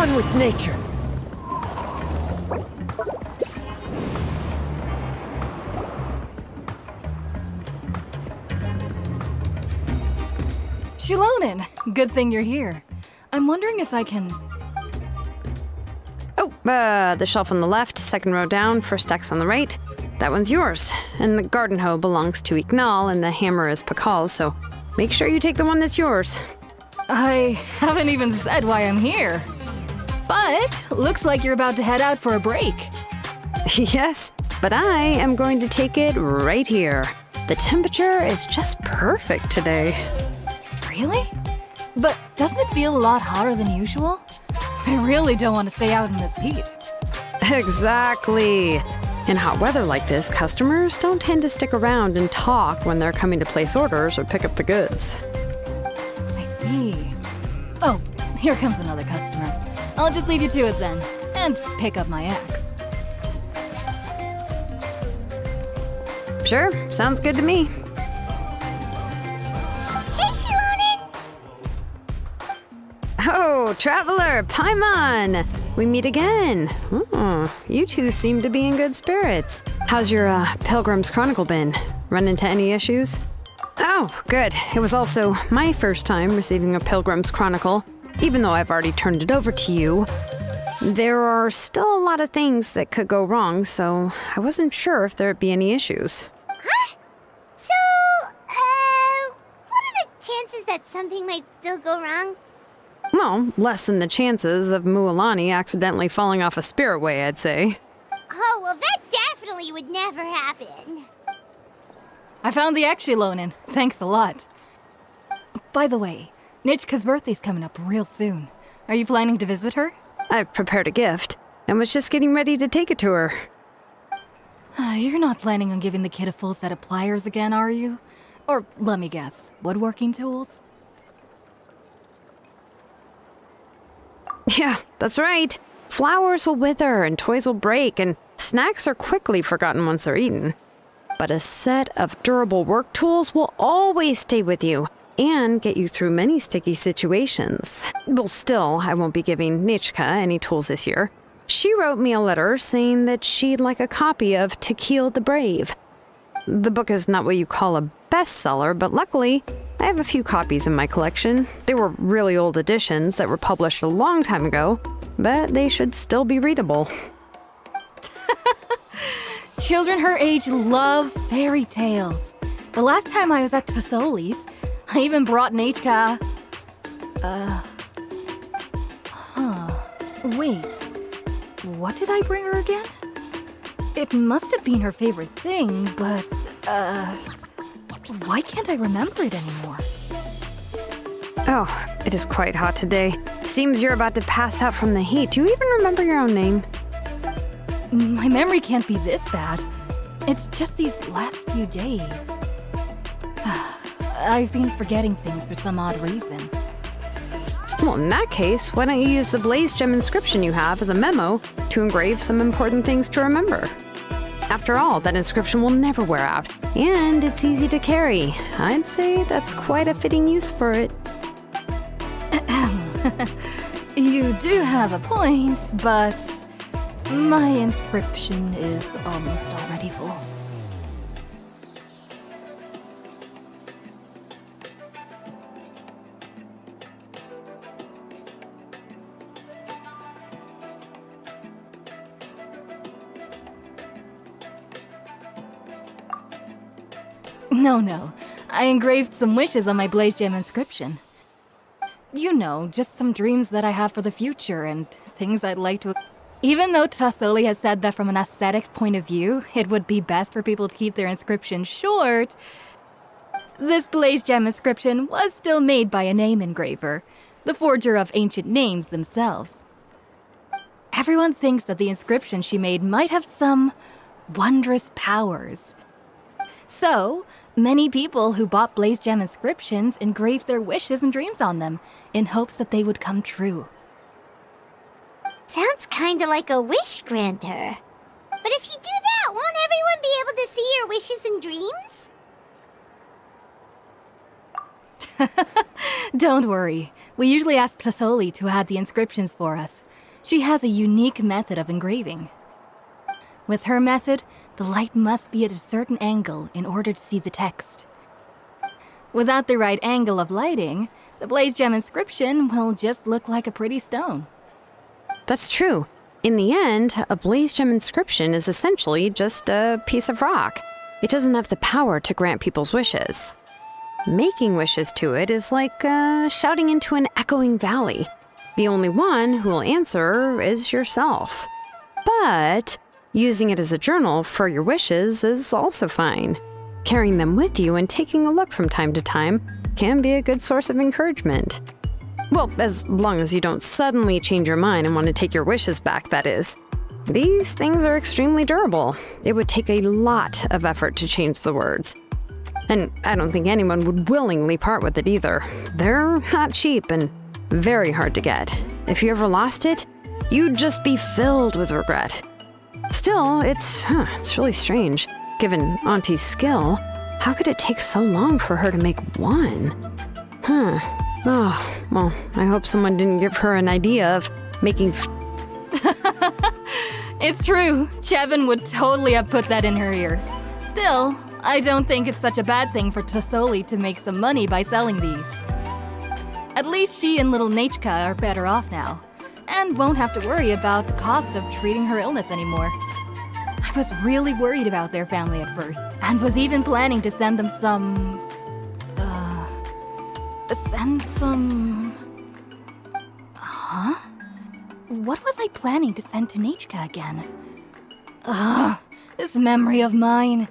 one with nature. Xilonen, good thing you're here. I'm wondering if I can... Oh, the shelf on the left, second row down, first X on the right. That one's yours. And the garden hoe belongs to Ignal, and the hammer is Pakal's, so make sure you take the one that's yours. I haven't even said why I'm here. But looks like you're about to head out for a break. Yes, but I am going to take it right here. The temperature is just perfect today. Really? But doesn't it feel a lot hotter than usual? I really don't want to stay out in this heat. Exactly. In hot weather like this, customers don't tend to stick around and talk when they're coming to place orders or pick up the goods. I see. Oh, here comes another customer. I'll just leave you to it then, and pick up my axe. Sure, sounds good to me. Hey, Xilonen! Oh, Traveler, Paimon! We meet again. Oh, you two seem to be in good spirits. How's your Pilgrim's Chronicle been? Run into any issues? Oh, good. It was also my first time receiving a Pilgrim's Chronicle. Even though I've already turned it over to you, there are still a lot of things that could go wrong, so I wasn't sure if there'd be any issues. Huh? So, what are the chances that something might still go wrong? Well, less than the chances of Mualani accidentally falling off a spirit way, I'd say. Oh, well, that definitely would never happen. I found the axe, Xilonen. Thanks a lot. By the way, Nitchka's birthday's coming up real soon. Are you planning to visit her? I've prepared a gift and was just getting ready to take it to her. You're not planning on giving the kid a full set of pliers again, are you? Or, let me guess, woodworking tools? Yeah, that's right. Flowers will wither and toys will break and snacks are quickly forgotten once they're eaten. But a set of durable work tools will always stay with you and get you through many sticky situations. Well, still, I won't be giving Nichka any tools this year. She wrote me a letter saying that she'd like a copy of To Kill the Brave. The book is not what you call a bestseller, but luckily, I have a few copies in my collection. They were really old editions that were published a long time ago, but they should still be readable. Children her age love fairy tales. The last time I was at Tasoli's, I even brought Nechka... Wait. What did I bring her again? It must have been her favorite thing, but, why can't I remember it anymore? Oh, it is quite hot today. Seems you're about to pass out from the heat. Do you even remember your own name? My memory can't be this bad. It's just these last few days. I've been forgetting things for some odd reason. Well, in that case, why don't you use the Blaze Gem inscription you have as a memo to engrave some important things to remember? After all, that inscription will never wear out, and it's easy to carry. I'd say that's quite a fitting use for it. You do have a point, but my inscription is almost already full. No. I engraved some wishes on my Blaze Gem inscription. You know, just some dreams that I have for the future and things I'd like to... Even though Tasoli has said that from an aesthetic point of view, it would be best for people to keep their inscription short, this Blaze Gem inscription was still made by a name engraver, the forger of ancient names themselves. Everyone thinks that the inscription she made might have some wondrous powers. So, many people who bought Blaze Gem inscriptions engraved their wishes and dreams on them, in hopes that they would come true. Sounds kinda like a wish granter. But if you do that, won't everyone be able to see your wishes and dreams? Don't worry. We usually ask Tasoli to add the inscriptions for us. She has a unique method of engraving. With her method, the light must be at a certain angle in order to see the text. Without the right angle of lighting, the blaze gem inscription will just look like a pretty stone. That's true. In the end, a blaze gem inscription is essentially just a piece of rock. It doesn't have the power to grant people's wishes. Making wishes to it is like shouting into an echoing valley. The only one who will answer is yourself. But using it as a journal for your wishes is also fine. Carrying them with you and taking a look from time to time can be a good source of encouragement. Well, as long as you don't suddenly change your mind and want to take your wishes back, that is. These things are extremely durable. It would take a lot of effort to change the words. And I don't think anyone would willingly part with it either. They're not cheap and very hard to get. If you ever lost it, you'd just be filled with regret. Still, it's really strange. Given Auntie's skill, how could it take so long for her to make one? Oh, well, I hope someone didn't give her an idea of making It's true. Chevin would totally have put that in her ear. Still, I don't think it's such a bad thing for Tassoli to make some money by selling these. At least she and little Nachka are better off now, and won't have to worry about the cost of treating her illness anymore. I was really worried about their family at first, and was even planning to send them some... Huh? What was I planning to send to Nachka again? This memory of mine.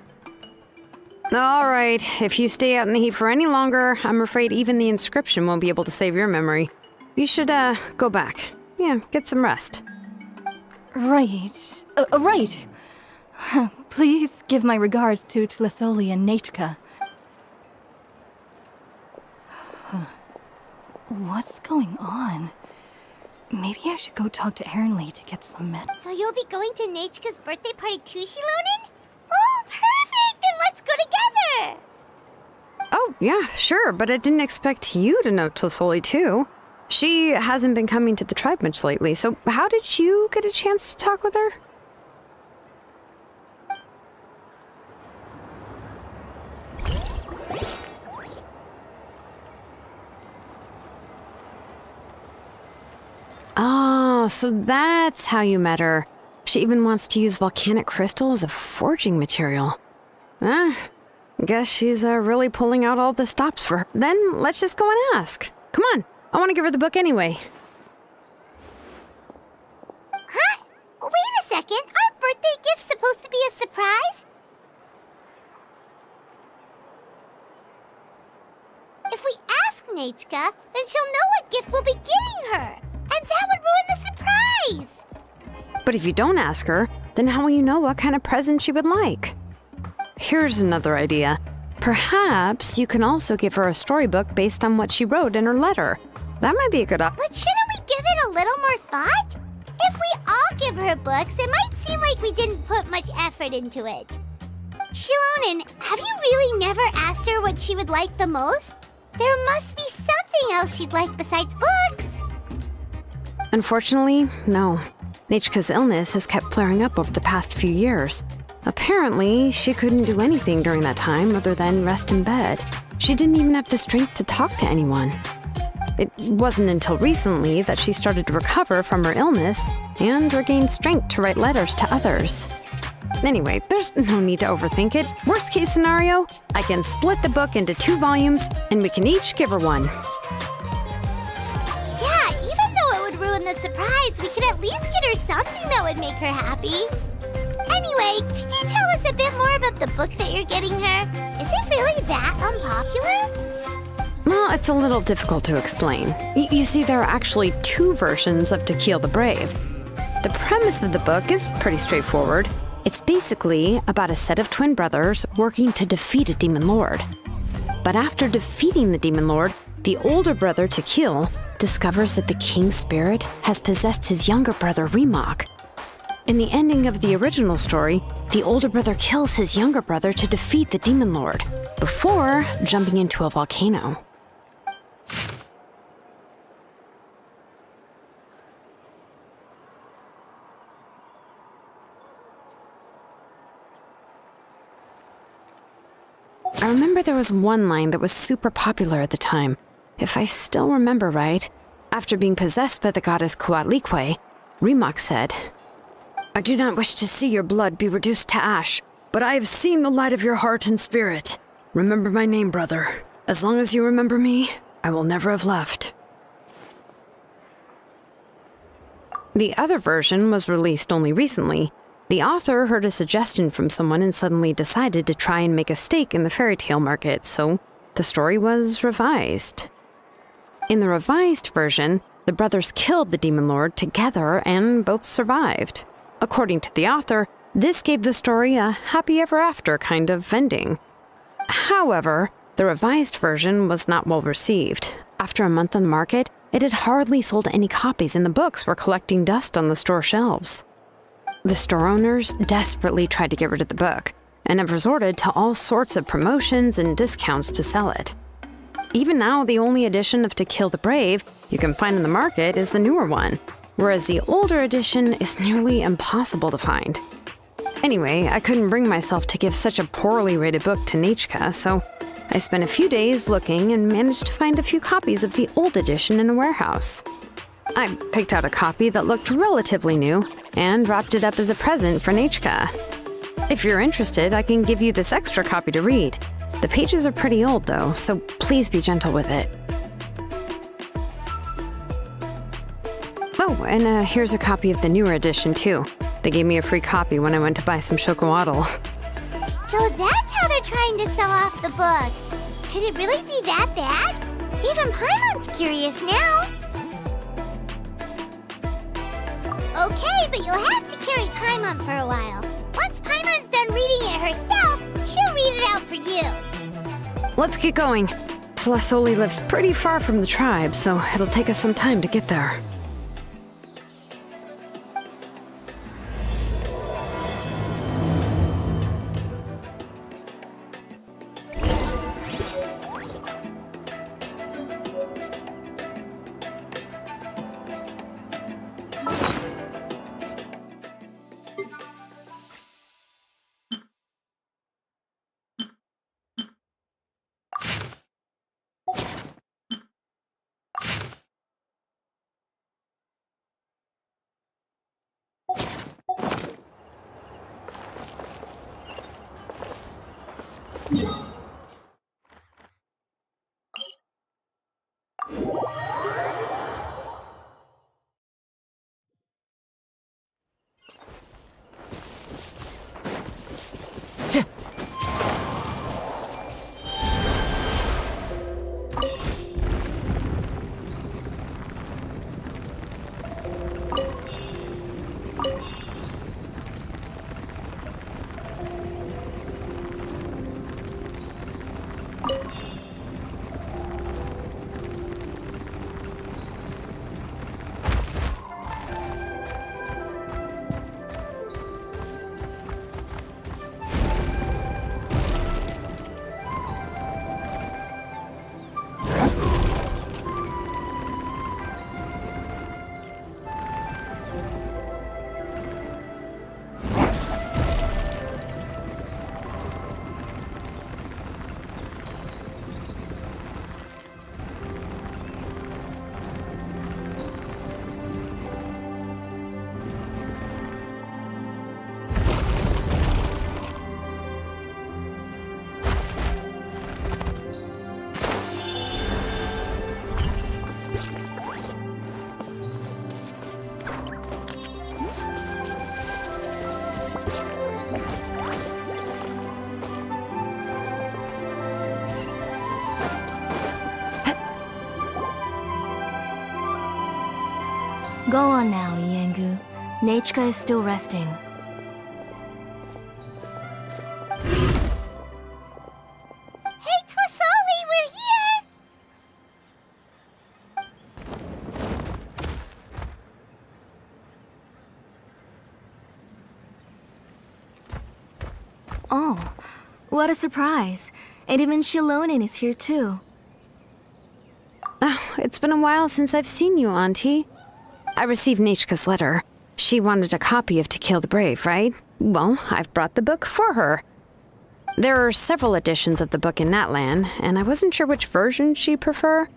All right, if you stay out in the heat for any longer, I'm afraid even the inscription won't be able to save your memory. You should, go back. Yeah, get some rest. Right. Right. Please give my regards to Tassoli and Nachka. What's going on? Maybe I should go talk to Ernly to get some med. So you'll be going to Nachka's birthday party too, Xilonen? Oh, perfect! Then let's go together! Oh, yeah, sure, but I didn't expect you to know Tassoli too. She hasn't been coming to the tribe much lately, so how did you get a chance to talk with her? Oh, so that's how you met her. She even wants to use volcanic crystal as a forging material. Guess she's really pulling out all the stops for her. Then let's just go and ask. Come on, I want to give her the book anyway. Huh? Wait a second, our birthday gift's supposed to be a surprise? If we ask Nachka, then she'll know what gift we'll be getting her. And that would ruin the surprise! But if you don't ask her, then how will you know what kind of present she would like? Here's another idea. Perhaps you can also give her a storybook based on what she wrote in her letter. That might be a good option. But shouldn't we give it a little more thought? If we all give her books, it might seem like we didn't put much effort into it. Xilonen, have you really never asked her what she would like the most? There must be something else she'd like besides books. Unfortunately, no. Nachka's illness has kept flaring up over the past few years. Apparently, she couldn't do anything during that time other than rest in bed. She didn't even have the strength to talk to anyone. It wasn't until recently that she started to recover from her illness and regained strength to write letters to others. Anyway, there's no need to overthink it. Worst case scenario, I can split the book into 2 volumes and we can each give her one. Yeah, even though it would ruin the surprise, we could at least get her something that would make her happy. Anyway, could you tell us a bit more about the book that you're getting her? Is it really that unpopular? Well, it's a little difficult to explain. You see, there are actually 2 versions of To Kill the Brave. The premise of the book is pretty straightforward. It's basically about a set of twin brothers working to defeat a demon lord. But after defeating the demon lord, the older brother, Tequil, discovers that the king's spirit has possessed his younger brother, Remok. In the ending of the original story, the older brother kills his younger brother to defeat the demon lord, before jumping into a volcano. I remember there was one line that was super popular at the time. If I still remember right, after being possessed by the goddess Coatlicue, Rimac said, "I do not wish to see your blood be reduced to ash, but I have seen the light of your heart and spirit. Remember my name, brother. As long as you remember me, I will never have left." The other version was released only recently. The author heard a suggestion from someone and suddenly decided to try and make a stake in the fairy tale market, so the story was revised. In the revised version, the brothers killed the demon lord together and both survived. According to the author, this gave the story a happy ever after kind of ending. However, the revised version was not well received. After a month on the market, it had hardly sold any copies and the books were collecting dust on the store shelves. The store owners desperately tried to get rid of the book and have resorted to all sorts of promotions and discounts to sell it. Even now, the only edition of To Kill the Brave you can find in the market is the newer one, whereas the older edition is nearly impossible to find. Anyway, I couldn't bring myself to give such a poorly rated book to Nechka, so I spent a few days looking and managed to find a few copies of the old edition in a warehouse. I picked out a copy that looked relatively new and wrapped it up as a present for Nechka. If you're interested, I can give you this extra copy to read. The pages are pretty old though, so please be gentle with it. Oh, and here's a copy of the newer edition too. They gave me a free copy when I went to buy some chocowaddle. So that's how they're trying to sell off the book. Could it really be that bad? Even Paimon's curious now. Okay, but you'll have to carry Paimon for a while. Once Paimon's done reading it herself, she'll read it out for you. Let's get going. Celestoli lives pretty far from the tribe, so it'll take us some time to get there. Go on now, Iengu. Nechka is still resting. Hey, Tlasoli, we're here! Oh, what a surprise. And even Xilonen is here too. Oh, it's been a while since I've seen you, Auntie. I received Nechka's letter. She wanted a copy of To Kill the Brave, right? Well, I've brought the book for her. There are several editions of the book in Natlan, and I wasn't sure which version she'd prefer.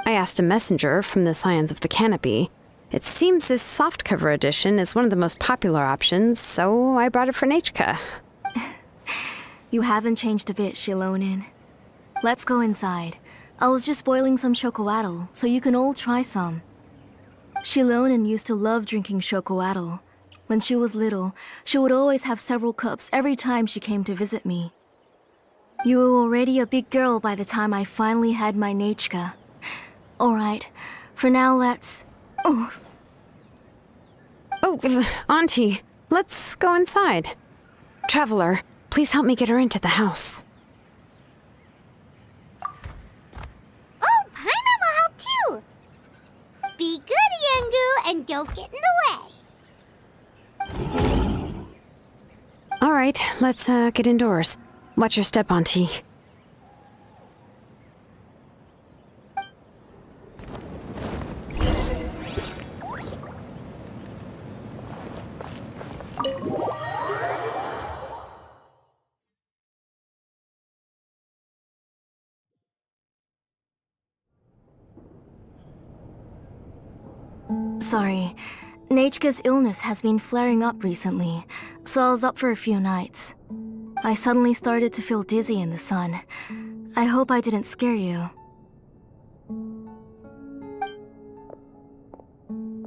I asked a messenger from the Scions of the Canopy. It seems this softcover edition is one of the most popular options, so I brought it for Nechka. You haven't changed a bit, Xilonen. Let's go inside. I was just boiling some chocoatl, so you can all try some. Xilonen used to love drinking chocoatl. When she was little, she would always have several cups every time she came to visit me. You were already a big girl by the time I finally had my Nechka. Alright, for now let's... Oh, Auntie, let's go inside. Traveler, please help me get her into the house. Oh, Paimon will help too! Be good, Yangu, and don't get in the way. All right, let's get indoors. Watch your step, Auntie. sorry. Nechka's illness has been flaring up recently, so I was up for a few nights. I suddenly started to feel dizzy in the sun. I hope I didn't scare you.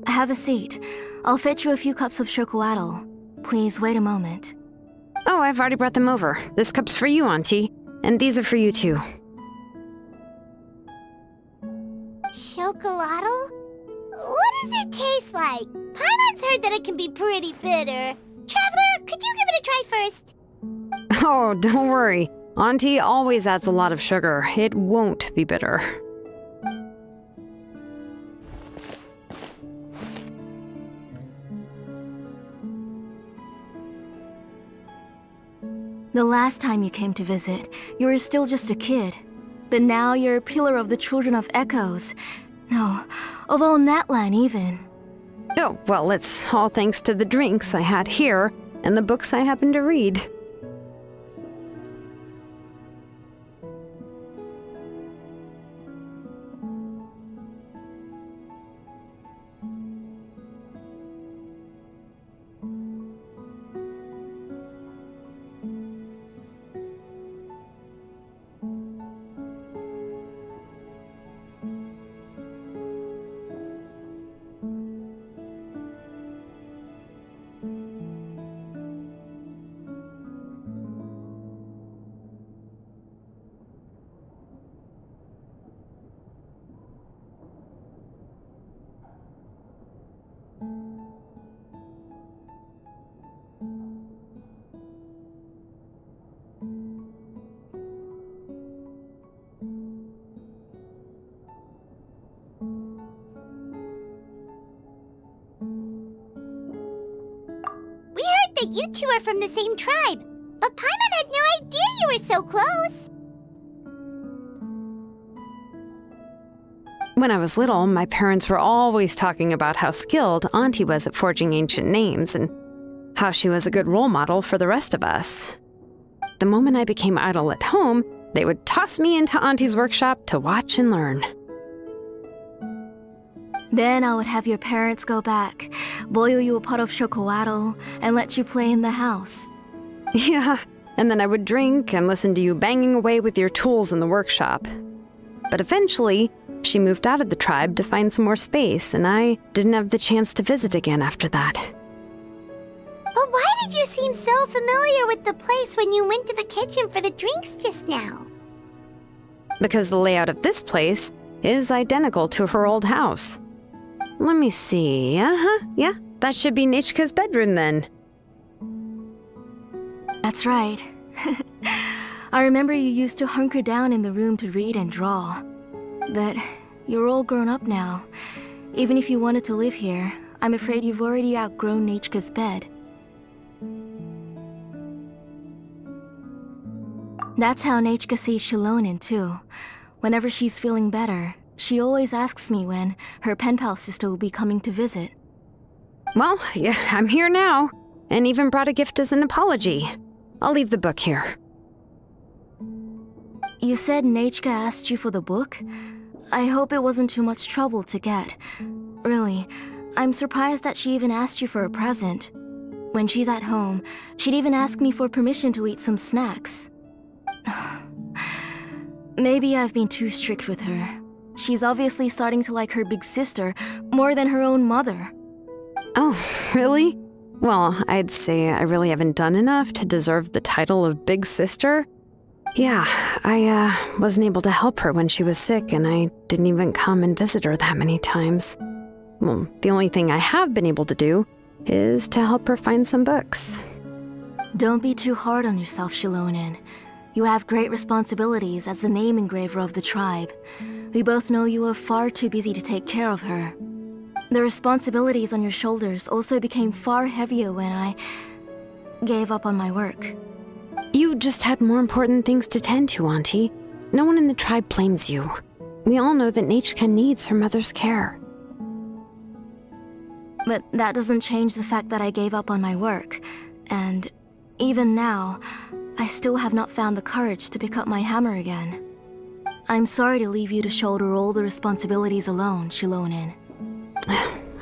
Have a seat. I'll fetch you a few cups of chocoatl. Please wait a moment. Oh, I've already brought them over. This cup's for you, Auntie. And these are for you, too. Chocolatl? What does it taste like? Paimon's heard that it can be pretty bitter. Traveler, could you give it a try first? Oh, don't worry. Auntie always adds a lot of sugar. It won't be bitter. The last time you came to visit, you were still just a kid. But now you're a pillar of the Children of Echoes. No, of all Natlan even. Oh, well, it's all thanks to the drinks I had here and the books I happened to read. We heard that you two are from the same tribe, but Paimon had no idea you were so close. When I was little, my parents were always talking about how skilled Auntie was at forging ancient names and how she was a good role model for the rest of us. The moment I became idle at home, they would toss me into Auntie's workshop to watch and learn. Then I would have your parents go back, boil you a pot of chocoatl, and let you play in the house. Yeah, and then I would drink and listen to you banging away with your tools in the workshop. But eventually, she moved out of the tribe to find some more space, and I didn't have the chance to visit again after that. But why did you seem so familiar with the place when you went to the kitchen for the drinks just now? Because the layout of this place is identical to her old house. Let me see. Yeah, that should be Nechka's bedroom then. That's right. I remember you used to hunker down in the room to read and draw. But you're all grown up now. Even if you wanted to live here, I'm afraid you've already outgrown Nechka's bed. That's how Nechka sees Xilonen too. Whenever she's feeling better, she always asks me when her pen pal sister will be coming to visit. Well, yeah, I'm here now, and even brought a gift as an apology. I'll leave the book here. You said Nachka asked you for the book? I hope it wasn't too much trouble to get. Really, I'm surprised that she even asked you for a present. When she's at home, she'd even ask me for permission to eat some snacks. Maybe I've been too strict with her. She's obviously starting to like her big sister more than her own mother. Oh, really? Well, I'd say I really haven't done enough to deserve the title of big sister. Yeah, I wasn't able to help her when she was sick, and I didn't even come and visit her that many times. Well, the only thing I have been able to do is to help her find some books. Don't be too hard on yourself, Xilonen. You have great responsibilities as the name engraver of the tribe. We both know you are far too busy to take care of her. The responsibilities on your shoulders also became far heavier when I gave up on my work. You just had more important things to tend to, Auntie. No one in the tribe blames you. We all know that Nachka needs her mother's care. But that doesn't change the fact that I gave up on my work. And even now, I still have not found the courage to pick up my hammer again. I'm sorry to leave you to shoulder all the responsibilities alone, Xilonen.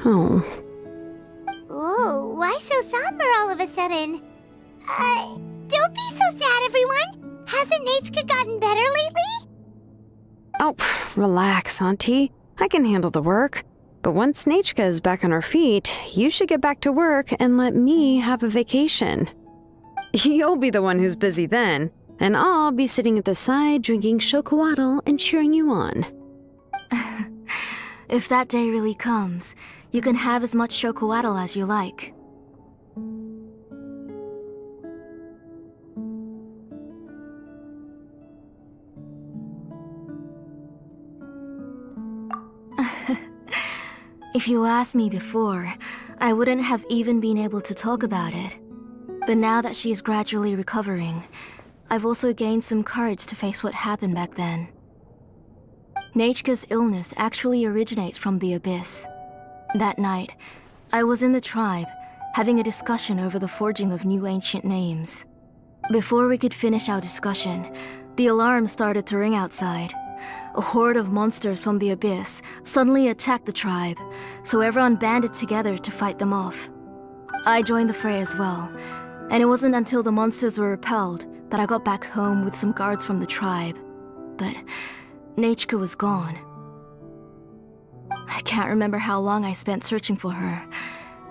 Oh. Ooh, why so somber all of a sudden? Don't be so sad, everyone. Hasn't Nachka gotten better lately? Oh, relax, Auntie. I can handle the work. But once Nachka is back on her feet, you should get back to work and let me have a vacation. You'll be the one who's busy then, and I'll be sitting at the side drinking chocolatl and cheering you on. If that day really comes, you can have as much chocolatl as you like. If you asked me before, I wouldn't have even been able to talk about it. But now that she's gradually recovering, I've also gained some courage to face what happened back then. Nachka's illness actually originates from the Abyss. That night, I was in the tribe, having a discussion over the forging of new ancient names. Before we could finish our discussion, the alarm started to ring outside. A horde of monsters from the Abyss suddenly attacked the tribe, so everyone banded together to fight them off. I joined the fray as well, and it wasn't until the monsters were repelled that I got back home with some guards from the tribe. But Nachka was gone. I can't remember how long I spent searching for her.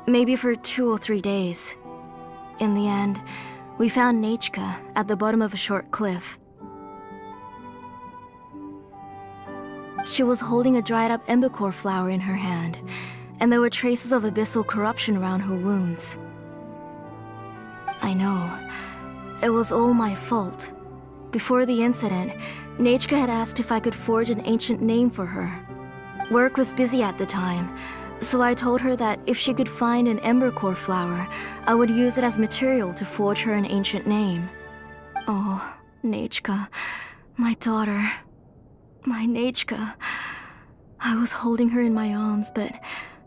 Maybe for 2 or 3 days. In the end, we found Nachka at the bottom of a short cliff. She was holding a dried-up embercore flower in her hand, and there were traces of abyssal corruption around her wounds. I know. It was all my fault. Before the incident, Nachka had asked if I could forge an ancient name for her. Work was busy at the time, so I told her that if she could find an embercore flower, I would use it as material to forge her an ancient name. Oh, Nachka, my daughter. My Nachka. I was holding her in my arms, but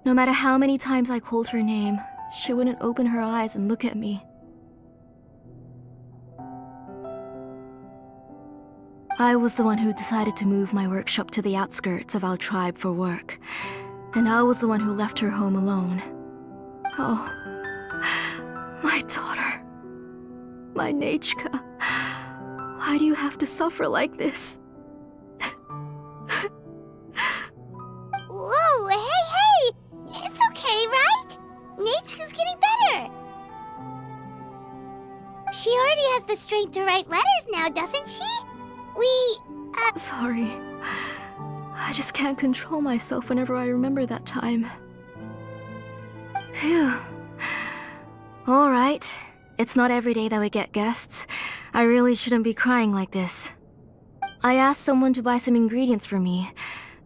no matter how many times I called her name, she wouldn't open her eyes and look at me. I was the one who decided to move my workshop to the outskirts of our tribe for work, and I was the one who left her home alone. Oh, my daughter. My Nachka. Why do you have to suffer like this? Whoa, hey! It's okay, right? Nachka's getting better. She already has the strength to write letters now, doesn't she? Sorry. I just can't control myself whenever I remember that time. Phew. Alright. It's not every day that we get guests. I really shouldn't be crying like this. I asked someone to buy some ingredients for me.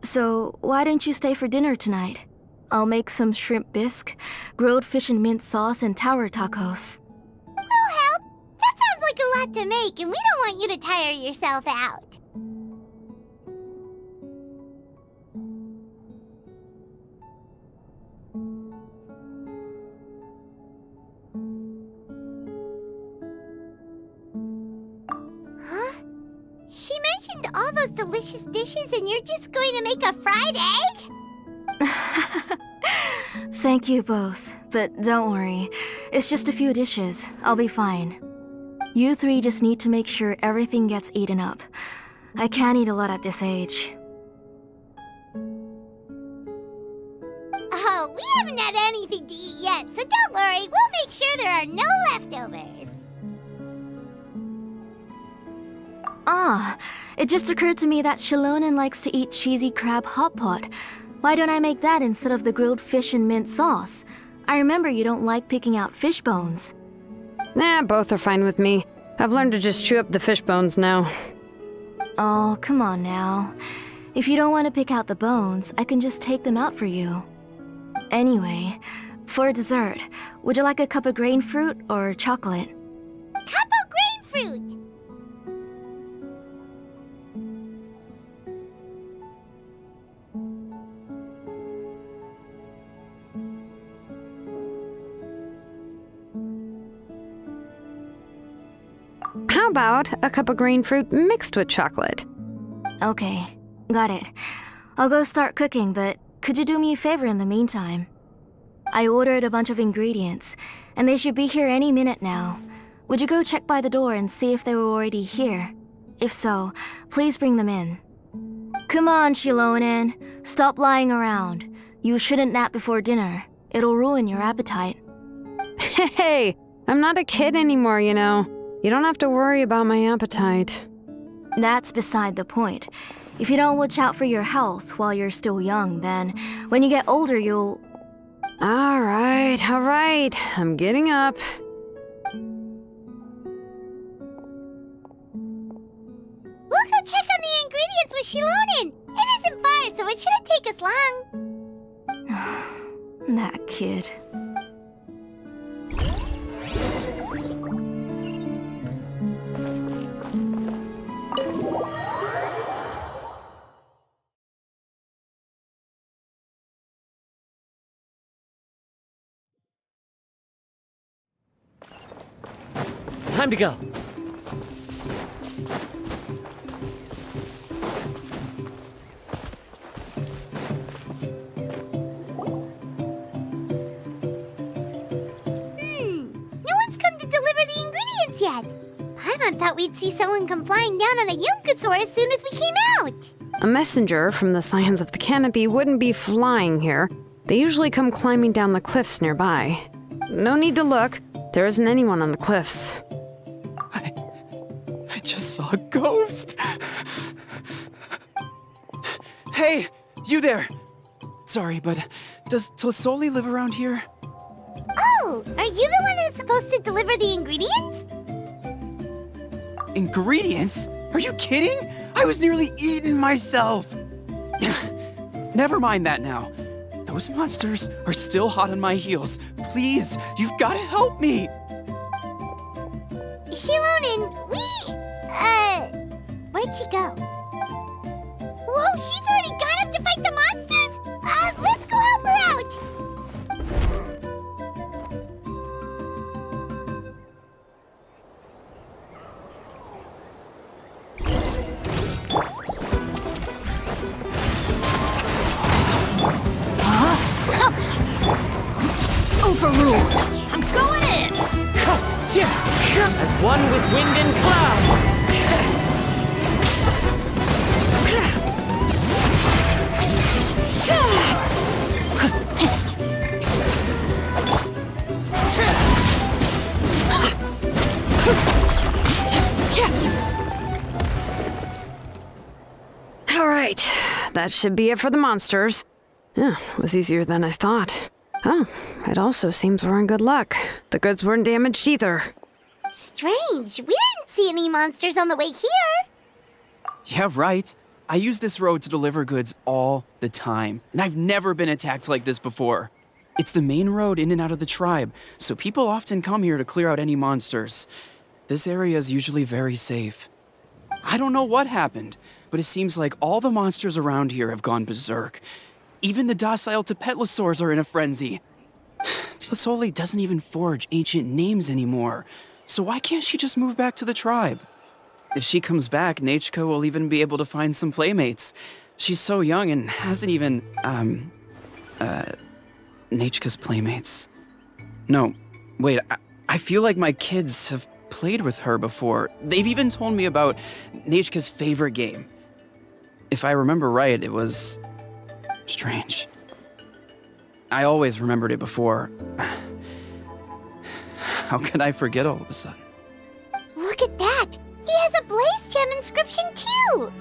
So, why don't you stay for dinner tonight? I'll make some shrimp bisque, grilled fish and mint sauce, and tower tacos. We'll help. That sounds like a lot to make, and we don't want you to tire yourself out. Huh? She mentioned delicious dishes and you're just going to make a fried egg? Thank you both, but don't worry. It's just a few dishes. I'll be fine. You three just need to make sure everything gets eaten up. I can't eat a lot at this age. Oh, we haven't had anything to eat yet, so don't worry. We'll make sure there are no leftovers. Ah, it just occurred to me that Xilonen likes to eat cheesy crab hot pot. Why don't I make that instead of the grilled fish and mint sauce? I remember you don't like picking out fish bones. Nah, both are fine with me. I've learned to just chew up the fish bones now. Oh, come on now. If you don't want to pick out the bones, I can just take them out for you. Anyway, for dessert, would you like a cup of grain fruit or chocolate? Cup of grain fruit! How about a cup of green fruit mixed with chocolate? Okay, got it. I'll go start cooking, but could you do me a favor in the meantime? I ordered a bunch of ingredients, and they should be here any minute now. Would you go check by the door and see if they were already here? If so, please bring them in. Come on, Xilonen. Stop lying around. You shouldn't nap before dinner. It'll ruin your appetite. Hey, I'm not a kid anymore, you know. You don't have to worry about my appetite. That's beside the point. If you don't watch out for your health while you're still young, then when you get older, you'll... All right. I'm getting up. We'll go check on the ingredients with Xilonen. It isn't far, so it shouldn't take us long. That kid. Time to go. No one's come to deliver the ingredients yet. Paimon thought we'd see someone come flying down on a Yunkasaur as soon as we came out. A messenger from the Scions of the Canopy wouldn't be flying here. They usually come climbing down the cliffs nearby. No need to look. There isn't anyone on the cliffs. I just saw a ghost. Hey, you there. Sorry, but does Tlisoli live around here? Oh, are you the one who's supposed to deliver the ingredients? Ingredients? Are you kidding? I was nearly eaten myself. Never mind that now. Those monsters are still hot on my heels. Please, you've got to help me. Xilonen, where'd she go? Whoa, she's already gone up to fight the monsters! Let's go help her out! Overruled. I'm going in. As one with wind and cloud. All right, that should be it for the monsters. Yeah, it was easier than I thought. Oh, it also seems we're in good luck. The goods weren't damaged either. Strange, we didn't see any monsters on the way here. Yeah, right. I use this road to deliver goods all the time, and I've never been attacked like this before. It's the main road in and out of the tribe, so people often come here to clear out any monsters. This area is usually very safe. I don't know what happened, but it seems like all the monsters around here have gone berserk. Even the docile Tepetlosaurs are in a frenzy. Tlisoli doesn't even forge ancient names anymore, so why can't she just move back to the tribe? If she comes back, Nachka will even be able to find some playmates. She's so young and hasn't even, Nachka's playmates. No, wait, I feel like my kids have played with her before. They've even told me about Nachka's favorite game. If I remember right, it was strange. I always remembered it before. How could I forget all of a sudden? Look at that! He has a Blaze Gem inscription too!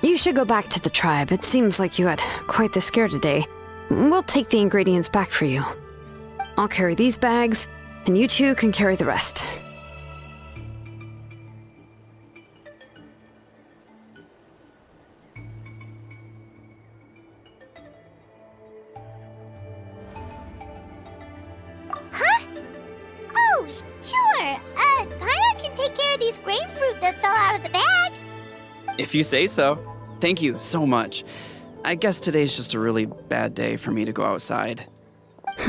You should go back to the tribe. It seems like you had quite the scare today. We'll take the ingredients back for you. I'll carry these bags, and you two can carry the rest. Huh? Oh, sure. Paimon can take care of these grain fruit that fell out of the bag. If you say so. Thank you so much. I guess today's just a really bad day for me to go outside. That's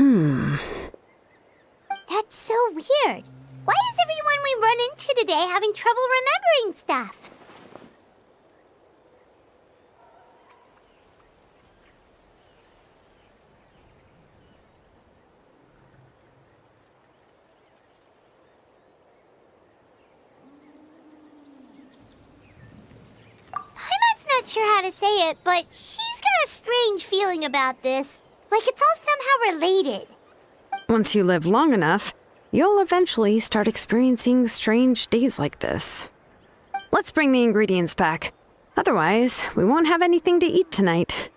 so weird. Why is everyone we run into today having trouble remembering stuff? Not sure how to say it, but she's got a strange feeling about this. Like it's all somehow related. Once you live long enough, you'll eventually start experiencing strange days like this. Let's bring the ingredients back. Otherwise, we won't have anything to eat tonight.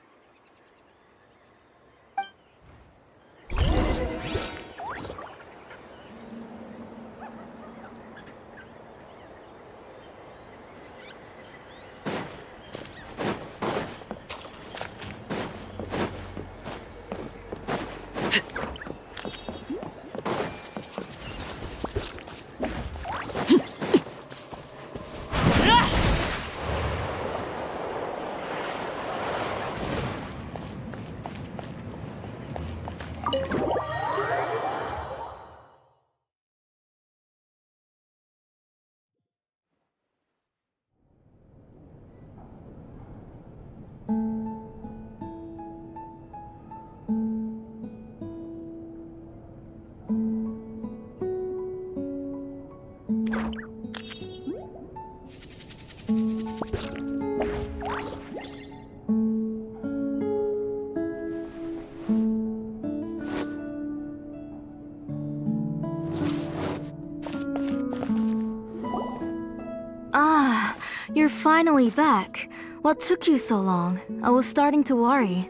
You're finally back. What took you so long? I was starting to worry.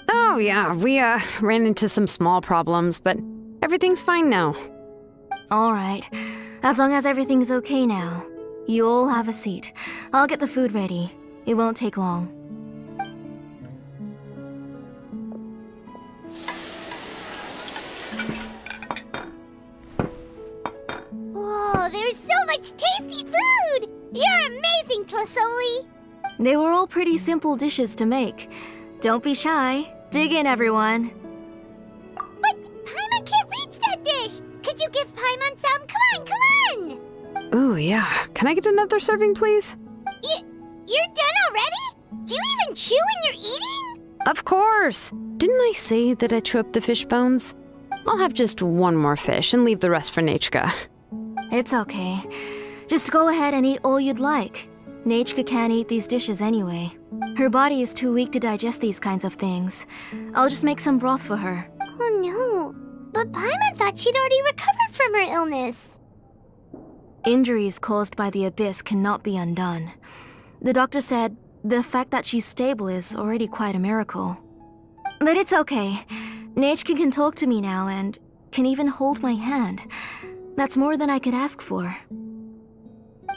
Oh yeah, we ran into some small problems, but everything's fine now. Alright. As long as everything's okay now. You all have a seat. I'll get the food ready. It won't take long. Whoa, there's so much tasty food! You're amazing, Tlasoli! They were all pretty simple dishes to make. Don't be shy. Dig in, everyone. But Paimon can't reach that dish! Could you give Paimon some? Come on! Ooh, yeah. Can I get another serving, please? You're done already? Do you even chew when you're eating? Of course! Didn't I say that I chew up the fish bones? I'll have just one more fish and leave the rest for Nachka. It's okay. Just go ahead and eat all you'd like. Nachka can't eat these dishes anyway. Her body is too weak to digest these kinds of things. I'll just make some broth for her. Oh no. But Paimon thought she'd already recovered from her illness. Injuries caused by the abyss cannot be undone. The doctor said the fact that she's stable is already quite a miracle. But it's okay. Nechka can talk to me now and can even hold my hand. That's more than I could ask for.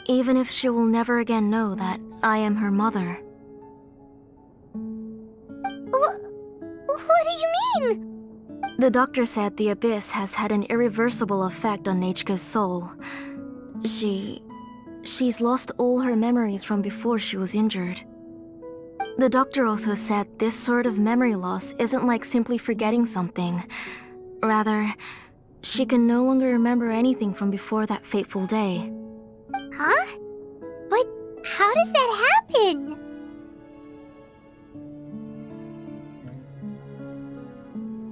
Even if she will never again know that I am her mother. What do you mean? The doctor said the abyss has had an irreversible effect on Nechka's soul. She's lost all her memories from before she was injured. The doctor also said this sort of memory loss isn't like simply forgetting something. Rather, she can no longer remember anything from before that fateful day. Huh? But how does that happen?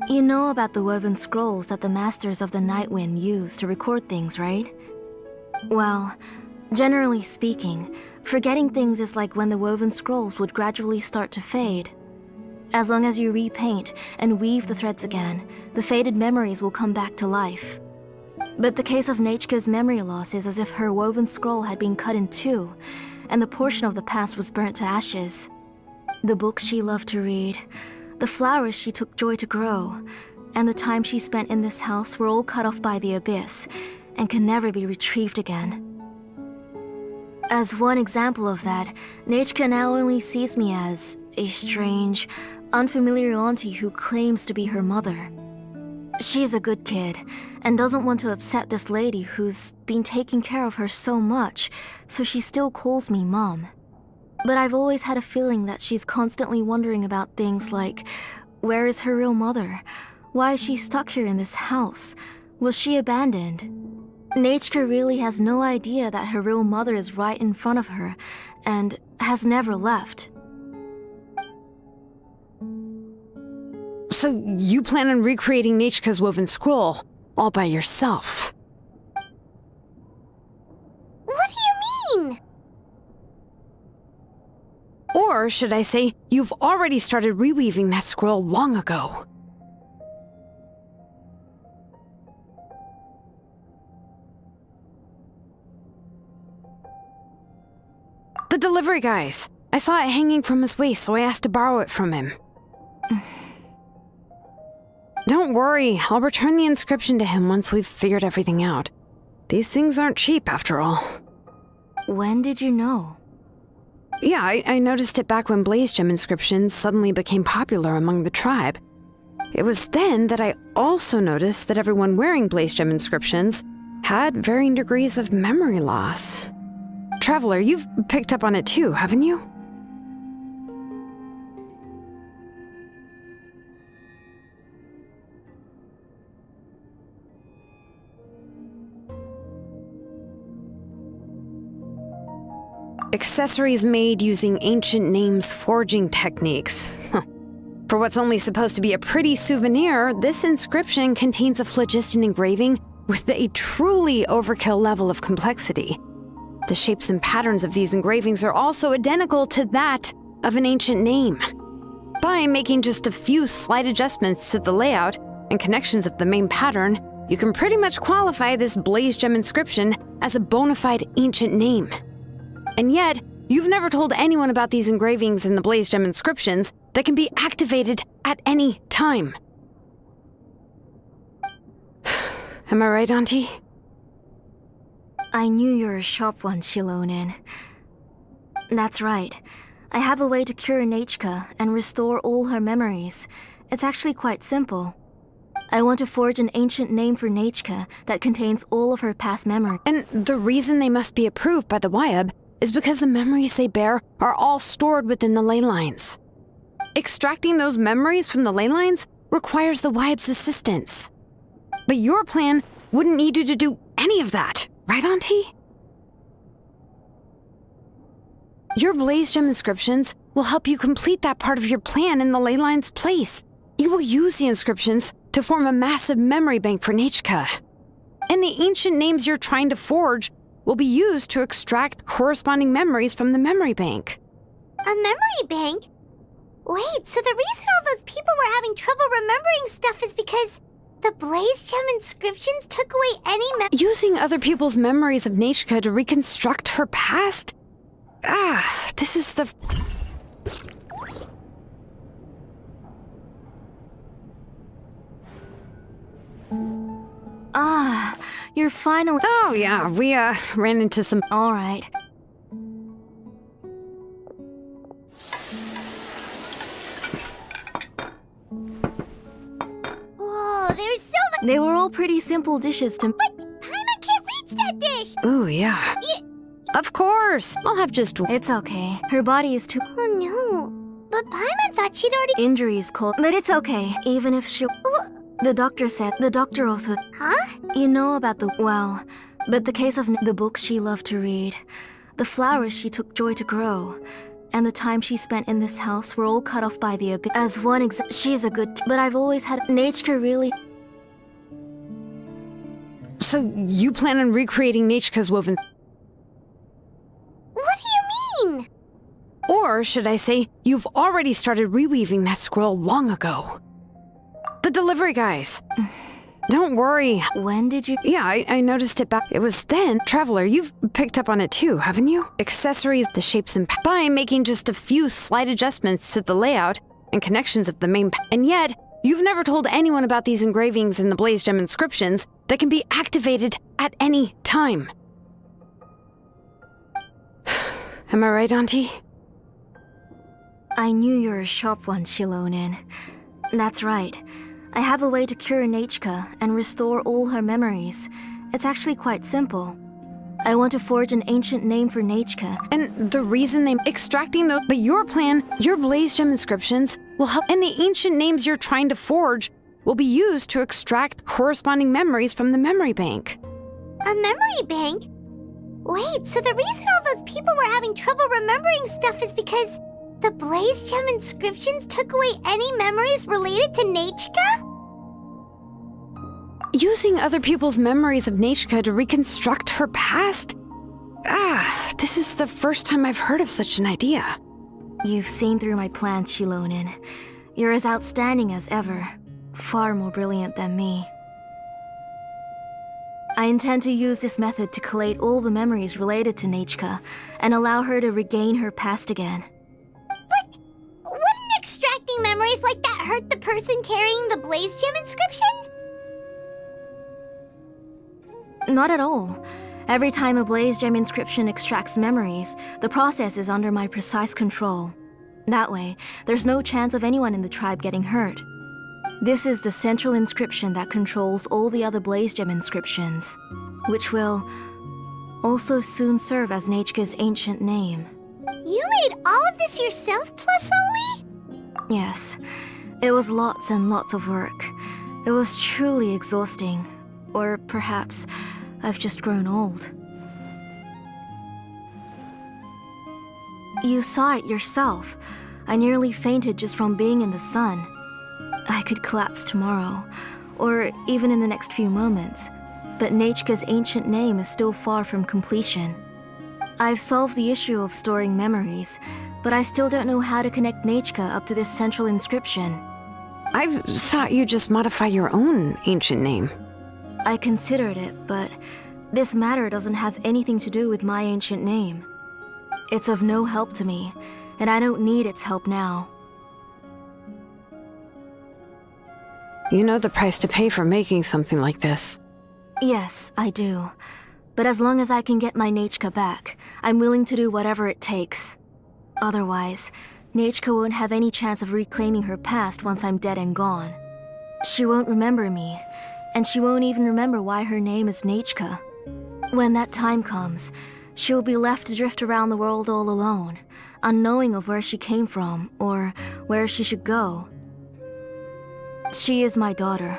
You know about the woven scrolls that the Masters of the Nightwind use to record things, right? Well, generally speaking, forgetting things is like when the woven scrolls would gradually start to fade. As long as you repaint and weave the threads again, the faded memories will come back to life. But the case of Nechka's memory loss is as if her woven scroll had been cut in two, and the portion of the past was burnt to ashes. The books she loved to read, the flowers she took joy to grow, and the time she spent in this house were all cut off by the abyss, and can never be retrieved again. As one example of that, Nechka now only sees me as a strange, unfamiliar auntie who claims to be her mother. She's a good kid, and doesn't want to upset this lady who's been taking care of her so much, so she still calls me Mom. But I've always had a feeling that she's constantly wondering about things like, where is her real mother? Why is she stuck here in this house? Was she abandoned? Nechka really has no idea that her real mother is right in front of her, and has never left. So you plan on recreating Nechka's woven scroll all by yourself? What do you mean? Or should I say, you've already started reweaving that scroll long ago? The delivery guys. I saw it hanging from his waist, so I asked to borrow it from him. Don't worry, I'll return the inscription to him once we've figured everything out. These things aren't cheap, after all. When did you know? Yeah, I noticed it back when blaze gem inscriptions suddenly became popular among the tribe. It was then that I also noticed that everyone wearing blaze gem inscriptions had varying degrees of memory loss. Traveler, you've picked up on it too, haven't you? Accessories made using ancient names forging techniques. For what's only supposed to be a pretty souvenir, this inscription contains a phlogiston engraving with a truly overkill level of complexity. The shapes and patterns of these engravings are also identical to that of an ancient name. By making just a few slight adjustments to the layout and connections of the main pattern, you can pretty much qualify this blaze gem inscription as a bona fide ancient name. And yet, you've never told anyone about these engravings in the blaze gem inscriptions that can be activated at any time. Am I right, Auntie? I knew you were a sharp one, Xilonen. That's right. I have a way to cure Nechka and restore all her memories. It's actually quite simple. I want to forge an ancient name for Nechka that contains all of her past memories. And the reason they must be approved by the Wyab is because the memories they bear are all stored within the ley lines. Extracting those memories from the ley lines requires the Wyab's assistance. But your plan wouldn't need you to do any of that, right, Auntie? Your blaze gem inscriptions will help you complete that part of your plan in the ley line's place. You will use the inscriptions to form a massive memory bank for Nechka. And the ancient names you're trying to forge will be used to extract corresponding memories from the memory bank. A memory bank? Wait, so the reason all those people were having trouble remembering stuff is because The Blaze Gem inscriptions took away any Using other people's memories of Nechka to reconstruct her past? This is the... You're finally. Oh, yeah, we, ran into some... All right. Whoa, there's so much. They were all pretty simple dishes to. But Paimon can't reach that dish! Ooh, yeah. Of course! I'll have just... It's okay. Her body is too. Oh no. But Paimon thought she'd already. Injuries cold. But it's okay. Even if she. The doctor said. The doctor also. Huh? You know about the. Well. But the case of the books she loved to read. The flowers she took joy to grow. And the time she spent in this house were all cut off by the abyss. As one she's a good. But I've always had. Nechka really. So you plan on recreating Nechka's woven... What do you mean? Or should I say, you've already started reweaving that scroll long ago. The delivery guys. Don't worry. When did you. Yeah, I noticed it back. It was then. Traveler, you've picked up on it too, haven't you? Accessories, the shapes and... By making just a few slight adjustments to the layout and connections of the main... And yet, you've never told anyone about these engravings in the Blaze Gem inscriptions that can be activated at any time. Am I right, Auntie? I knew you were a sharp one, Xilonen. That's right. I have a way to cure Nechka and restore all her memories. It's actually quite simple. I want to forge an ancient name for Nechka. And the reason they extracting those... But your plan, your Blaze Gem inscriptions, will help... And the ancient names you're trying to forge will be used to extract corresponding memories from the memory bank. A memory bank? Wait, so the reason all those people were having trouble remembering stuff is because the Blaze Gem inscriptions took away any memories related to Nechka? Using other people's memories of Nechka to reconstruct her past? This is the first time I've heard of such an idea. You've seen through my plans, Xilonen. You're as outstanding as ever. Far more brilliant than me. I intend to use this method to collate all the memories related to Nechka and allow her to regain her past again. But wouldn't extracting memories like that hurt the person carrying the Blaze Gem inscription? Not at all. Every time a Blaze Gem inscription extracts memories, the process is under my precise control. That way, there's no chance of anyone in the tribe getting hurt. This is the central inscription that controls all the other Blaze Gem inscriptions, which will also soon serve as Nechka's ancient name. You made all of this yourself, Plusoli? Yes, it was lots and lots of work. It was truly exhausting. Or perhaps I've just grown old. You saw it yourself. I nearly fainted just from being in the sun. I could collapse tomorrow, or even in the next few moments, but Nechka's ancient name is still far from completion. I've solved the issue of storing memories, but I still don't know how to connect Nechka up to this central inscription. I've thought you just modify your own ancient name. I considered it, but this matter doesn't have anything to do with my ancient name. It's of no help to me, and I don't need its help now. You know the price to pay for making something like this. Yes, I do. But as long as I can get my Nechka back, I'm willing to do whatever it takes. Otherwise, Nechka won't have any chance of reclaiming her past once I'm dead and gone. She won't remember me, and she won't even remember why her name is Nechka. When that time comes, she'll be left to drift around the world all alone, unknowing of where she came from or where she should go. She is my daughter,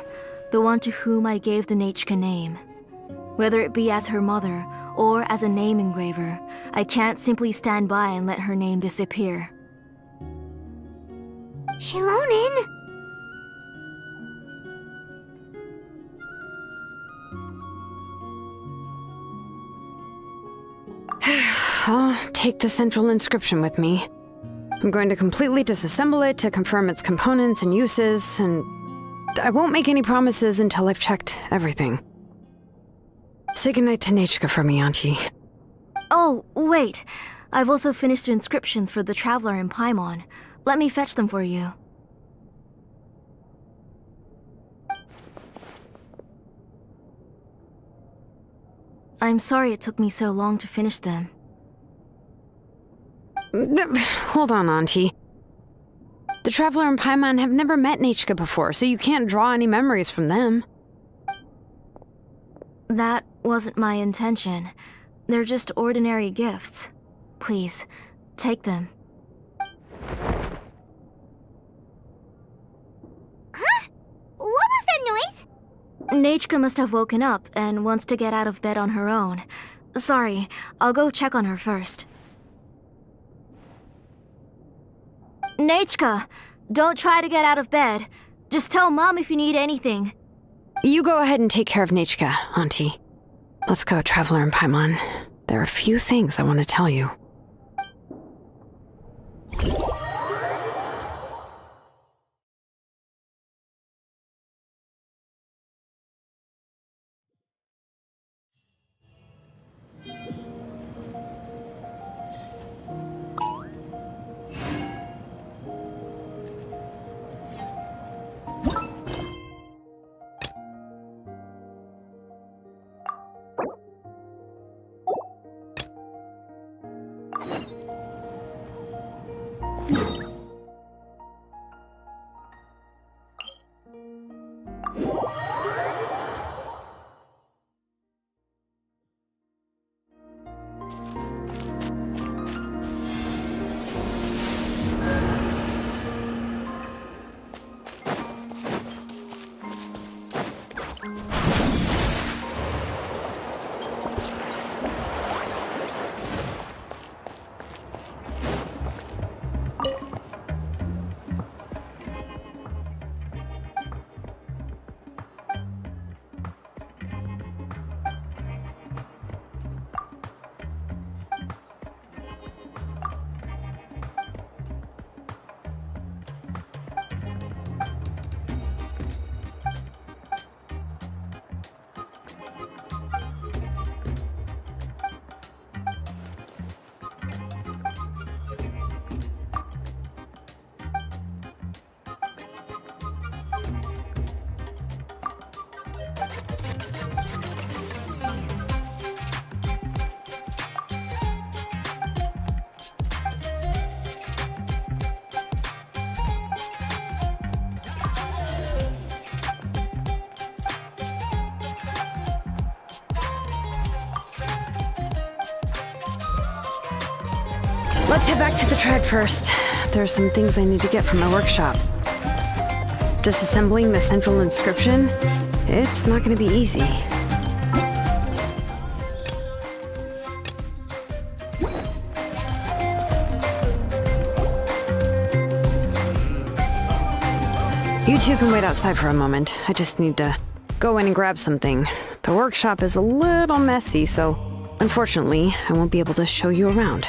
the one to whom I gave the Nechka name. Whether it be as her mother or as a name engraver, I can't simply stand by and let her name disappear. Xilonen! I'll take the central inscription with me. I'm going to completely disassemble it to confirm its components and uses, and I won't make any promises until I've checked everything. Say goodnight to Nachka for me, Auntie. Oh, wait. I've also finished the inscriptions for the Traveler in Paimon. Let me fetch them for you. I'm sorry it took me so long to finish them. Hold on, Auntie. The Traveler and Paimon have never met Nachka before, so you can't draw any memories from them. That wasn't my intention. They're just ordinary gifts. Please, take them. Huh? What was that noise? Nachka must have woken up and wants to get out of bed on her own. Sorry, I'll go check on her first. Nachka, don't try to get out of bed. Just tell Mom if you need anything. You go ahead and take care of Nachka, Auntie. Let's go, Traveler and Paimon. There are a few things I want to tell you. Let's head back to the trad first. There are some things I need to get from my workshop. Disassembling the central inscription? It's not going to be easy. You two can wait outside for a moment. I just need to go in and grab something. The workshop is a little messy, so unfortunately, I won't be able to show you around.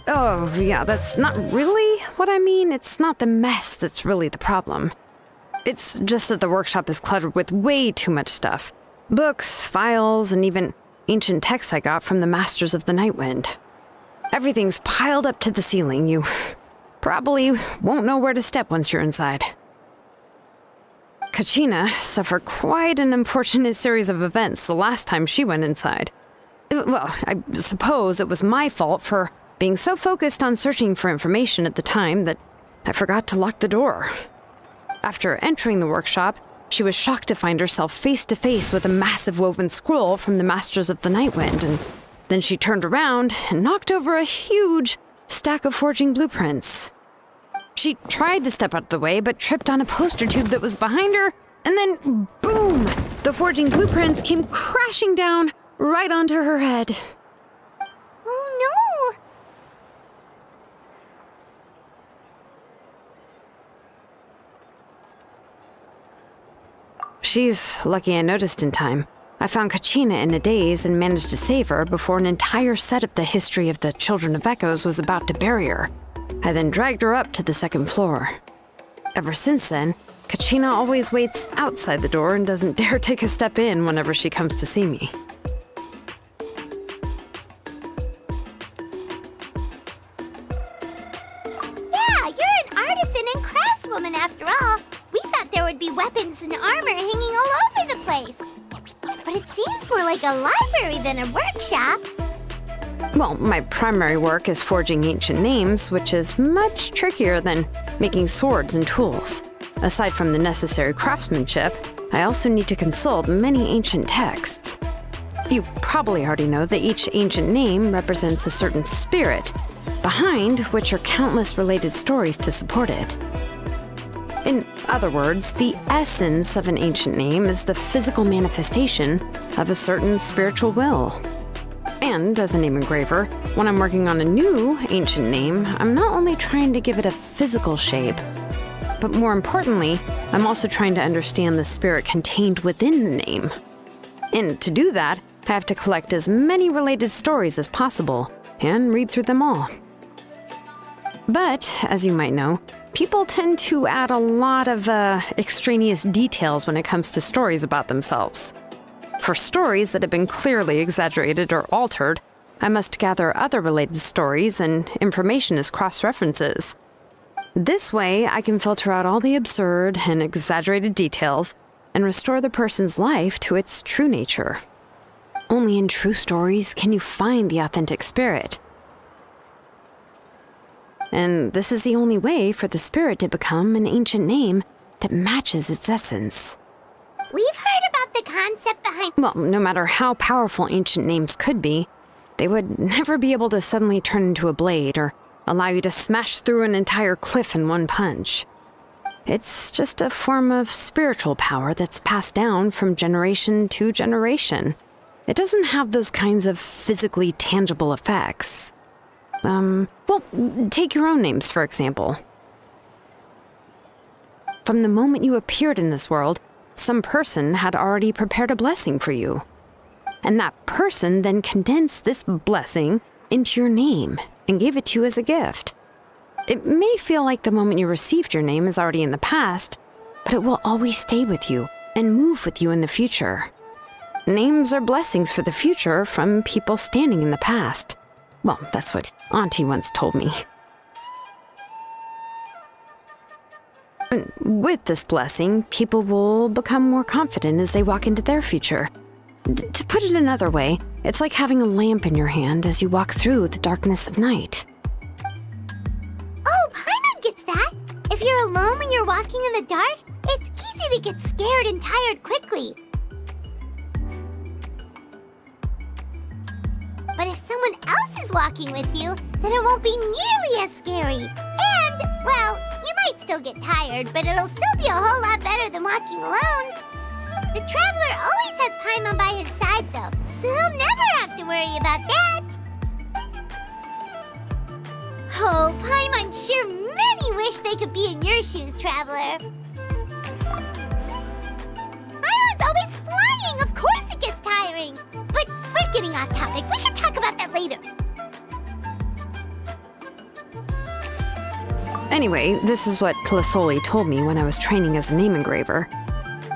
Oh, yeah, that's not really what I mean. It's not the mess that's really the problem. It's just that the workshop is cluttered with way too much stuff. Books, files, and even ancient texts I got from the Masters of the Nightwind. Everything's piled up to the ceiling. You probably won't know where to step once you're inside. Kachina suffered quite an unfortunate series of events the last time she went inside. Well, I suppose it was my fault for being so focused on searching for information at the time that I forgot to lock the door. After entering the workshop, she was shocked to find herself face to face with a massive woven scroll from the Masters of the Nightwind, and then she turned around and knocked over a huge stack of forging blueprints. She tried to step out of the way, but tripped on a poster tube that was behind her, and then boom! The forging blueprints came crashing down right onto her head. Oh no! She's lucky I noticed in time. I found Kachina in a daze and managed to save her before an entire set of the history of the Children of Echoes was about to bury her. I then dragged her up to the second floor. Ever since then, Kachina always waits outside the door and doesn't dare take a step in whenever she comes to see me. Yeah, you're an artisan and craftswoman after all. We thought there would be weapons and armor hanging all over the place. But it seems more like a library than a workshop. Well, my primary work is forging ancient names, which is much trickier than making swords and tools. Aside from the necessary craftsmanship, I also need to consult many ancient texts. You probably already know that each ancient name represents a certain spirit, behind which are countless related stories to support it. In other words, the essence of an ancient name is the physical manifestation of a certain spiritual will. And as a name engraver, when I'm working on a new ancient name, I'm not only trying to give it a physical shape, but more importantly, I'm also trying to understand the spirit contained within the name. And to do that, I have to collect as many related stories as possible and read through them all. But, as you might know, people tend to add a lot of extraneous details when it comes to stories about themselves. For stories that have been clearly exaggerated or altered, I must gather other related stories and information as cross-references. This way, I can filter out all the absurd and exaggerated details and restore the person's life to its true nature. Only in true stories can you find the authentic spirit. And this is the only way for the spirit to become an ancient name that matches its essence. We've heard about the concept behind... Well, no matter how powerful ancient names could be, they would never be able to suddenly turn into a blade or allow you to smash through an entire cliff in one punch. It's just a form of spiritual power that's passed down from generation to generation. It doesn't have those kinds of physically tangible effects. Well, take your own names, for example. From the moment you appeared in this world, some person had already prepared a blessing for you. And that person then condensed this blessing into your name and gave it to you as a gift. It may feel like the moment you received your name is already in the past, but it will always stay with you and move with you in the future. Names are blessings for the future from people standing in the past. Well, that's what Auntie once told me. And with this blessing, people will become more confident as they walk into their future. To put it another way, it's like having a lamp in your hand as you walk through the darkness of night. Oh, Paimon gets that. If you're alone when you're walking in the dark, it's easy to get scared and tired quickly. But if someone else is walking with you, then it won't be nearly as scary. And, well, you might still get tired, but it'll still be a whole lot better than walking alone. The Traveler always has Paimon by his side, though, so he'll never have to worry about that. Oh, Paimon sure many wish they could be in your shoes, Traveler. Paimon's always flying. Of course it gets tiring. But we're getting off topic. We can talk about that later. Anyway, this is what Clisoli told me when I was training as a name engraver.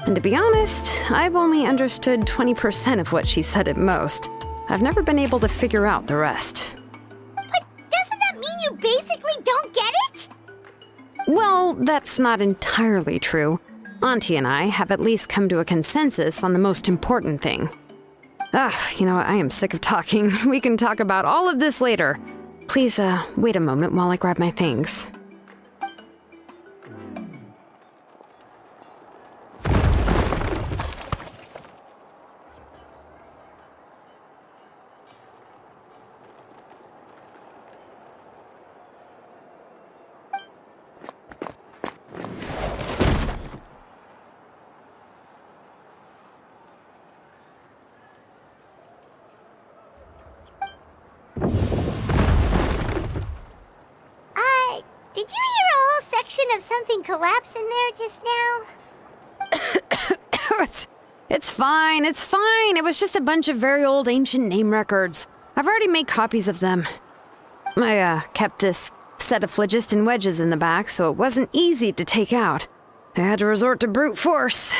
And to be honest, I've only understood 20% of what she said at most. I've never been able to figure out the rest. But doesn't that mean you basically don't get it? Well, that's not entirely true. Auntie and I have at least come to a consensus on the most important thing. You know what? I am sick of talking. We can talk about all of this later. Please, wait a moment while I grab my things. Did you hear a whole section of something collapse in there just now? It's fine, it's fine. It was just a bunch of very old ancient name records. I've already made copies of them. I kept this set of phlogiston wedges in the back, so it wasn't easy to take out. I had to resort to brute force.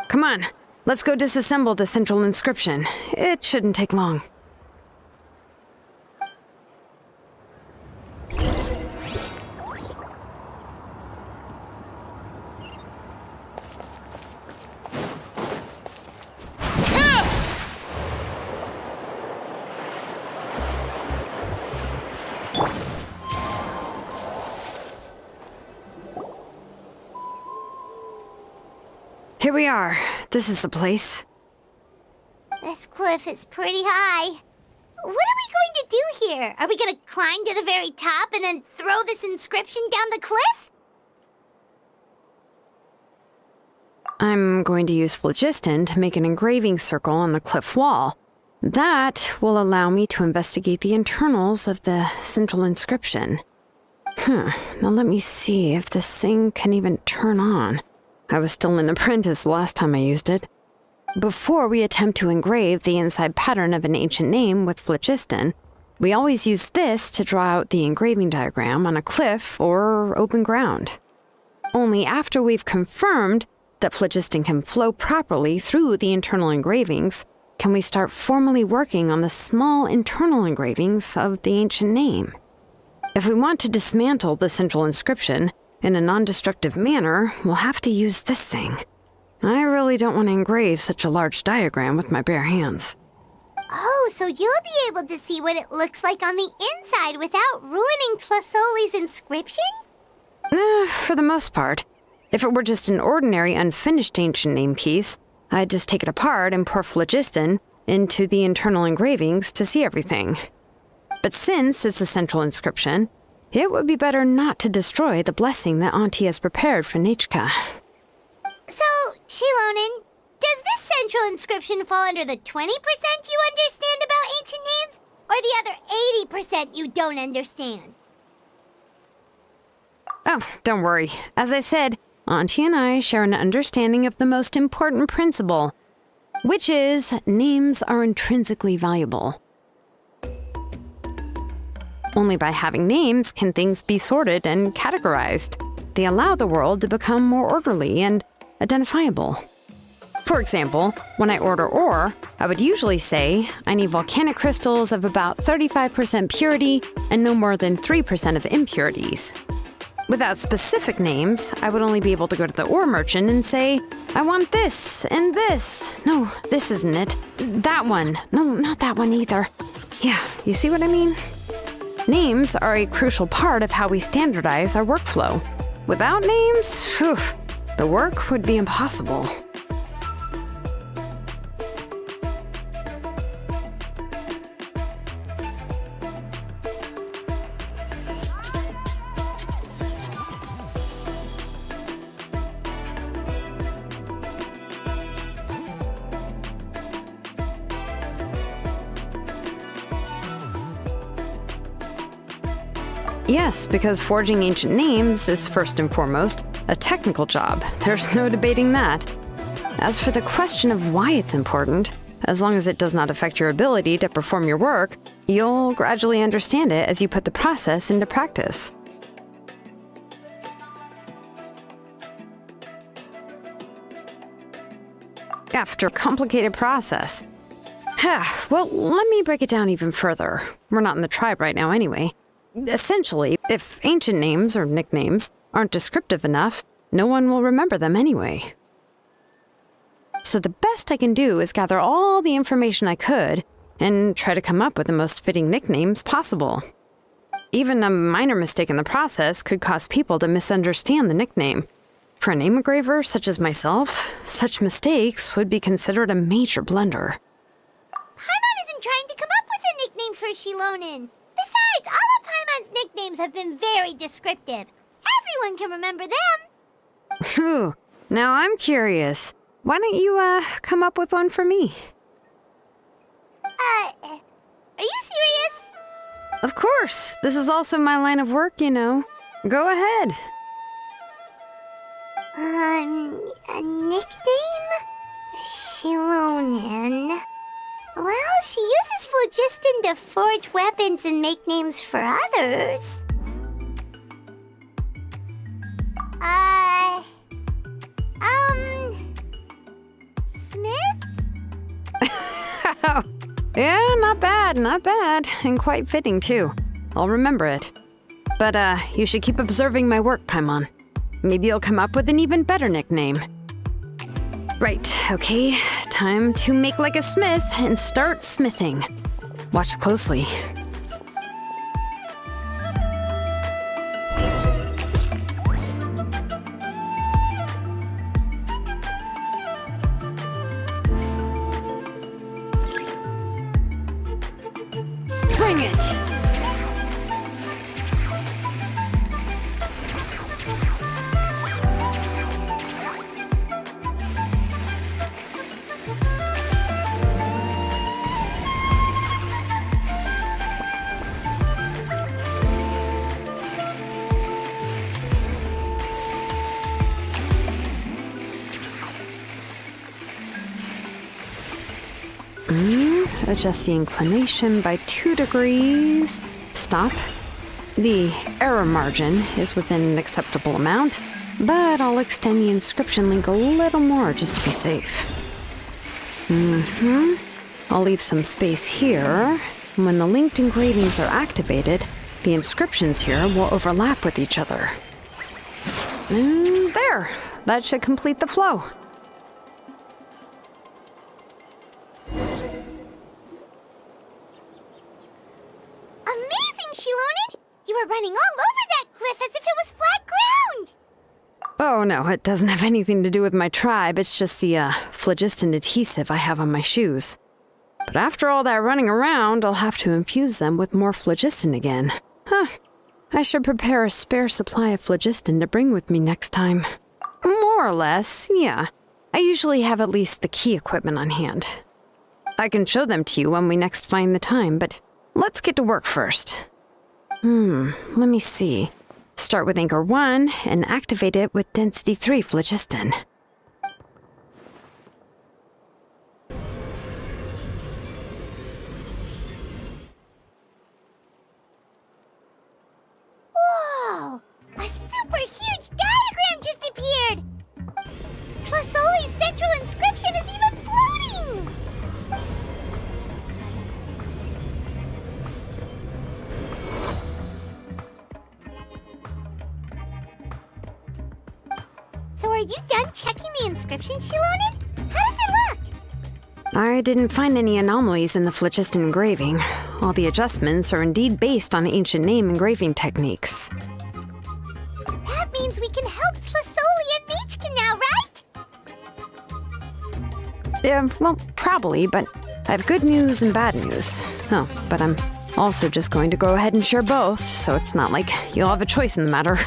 Come on, let's go disassemble the central inscription. It shouldn't take long. Here we are. This is the place. This cliff is pretty high. What are we going to do here? Are we going to climb to the very top and then throw this inscription down the cliff? I'm going to use phlogiston to make an engraving circle on the cliff wall. That will allow me to investigate the internals of the central inscription. Now let me see if this thing can even turn on. I was still an apprentice last time I used it. Before we attempt to engrave the inside pattern of an ancient name with phlogiston, we always use this to draw out the engraving diagram on a cliff or open ground. Only after we've confirmed that phlogiston can flow properly through the internal engravings can we start formally working on the small internal engravings of the ancient name. If we want to dismantle the central inscription in a non-destructive manner, we'll have to use this thing. I really don't want to engrave such a large diagram with my bare hands. Oh, so you'll be able to see what it looks like on the inside without ruining Tlasoli's inscription? For the most part. If it were just an ordinary unfinished ancient name piece, I'd just take it apart and pour phlogiston into the internal engravings to see everything. But since it's a central inscription, it would be better not to destroy the blessing that Auntie has prepared for Nechka. So, Xilonen, does this central inscription fall under the 20% you understand about ancient names, or the other 80% you don't understand? Oh, don't worry. As I said, Auntie and I share an understanding of the most important principle, which is names are intrinsically valuable. Only by having names can things be sorted and categorized. They allow the world to become more orderly and identifiable. For example, when I order ore, I would usually say I need volcanic crystals of about 35% purity and no more than 3% of impurities. Without specific names, I would only be able to go to the ore merchant and say, I want this and this. No, this isn't it. That one. No, not that one either. Yeah, you see what I mean? Names are a crucial part of how we standardize our workflow. Without names, the work would be impossible. Yes, because forging ancient names is first and foremost a technical job. There's no debating that. As for the question of why it's important, as long as it does not affect your ability to perform your work, you'll gradually understand it as you put the process into practice. After a complicated process. Well, let me break it down even further. We're not in the tribe right now anyway. Essentially, if ancient names or nicknames aren't descriptive enough, no one will remember them anyway. So the best I can do is gather all the information I could and try to come up with the most fitting nicknames possible. Even a minor mistake in the process could cause people to misunderstand the nickname. For a name engraver such as myself, such mistakes would be considered a major blunder. Paimon isn't trying to come up with a nickname for Xilonen. Besides, all of Paimon's nicknames have been very descriptive. Everyone can remember them. Phew. Now I'm curious. Why don't you, come up with one for me? Are you serious? Of course. This is also my line of work, you know. Go ahead. A nickname? Xilonen. Well, she uses phlogiston to forge weapons and make names for others. Smith? Yeah, not bad, and quite fitting too. I'll remember it. But, you should keep observing my work, Paimon. Maybe you'll come up with an even better nickname. Right, okay, time to make like a smith and start smithing. Watch closely. Bring it! Adjust the inclination by 2 degrees. Stop. The error margin is within an acceptable amount, but I'll extend the inscription link a little more just to be safe. I'll leave some space here. When the linked engravings are activated, the inscriptions here will overlap with each other. And there! That should complete the flow. Xilonen! You were running all over that cliff as if it was flat ground! Oh no, it doesn't have anything to do with my tribe, it's just the phlogiston adhesive I have on my shoes. But after all that running around, I'll have to infuse them with more phlogiston again. I should prepare a spare supply of phlogiston to bring with me next time. More or less, yeah. I usually have at least the key equipment on hand. I can show them to you when we next find the time, but let's get to work first. Let me see. Start with Anchor 1 and activate it with Density 3 phlogiston. Whoa! A super huge diagram just appeared! Tlasoli's central inscription is even floating! So are you done checking the inscription, Xilonen? How does it look? I didn't find any anomalies in the phlogiston engraving. All the adjustments are indeed based on ancient name engraving techniques. That means we can help Tlasoli and Machka now, right? Well, probably, but I have good news and bad news. Oh, but I'm also just going to go ahead and share both, so it's not like you'll have a choice in the matter.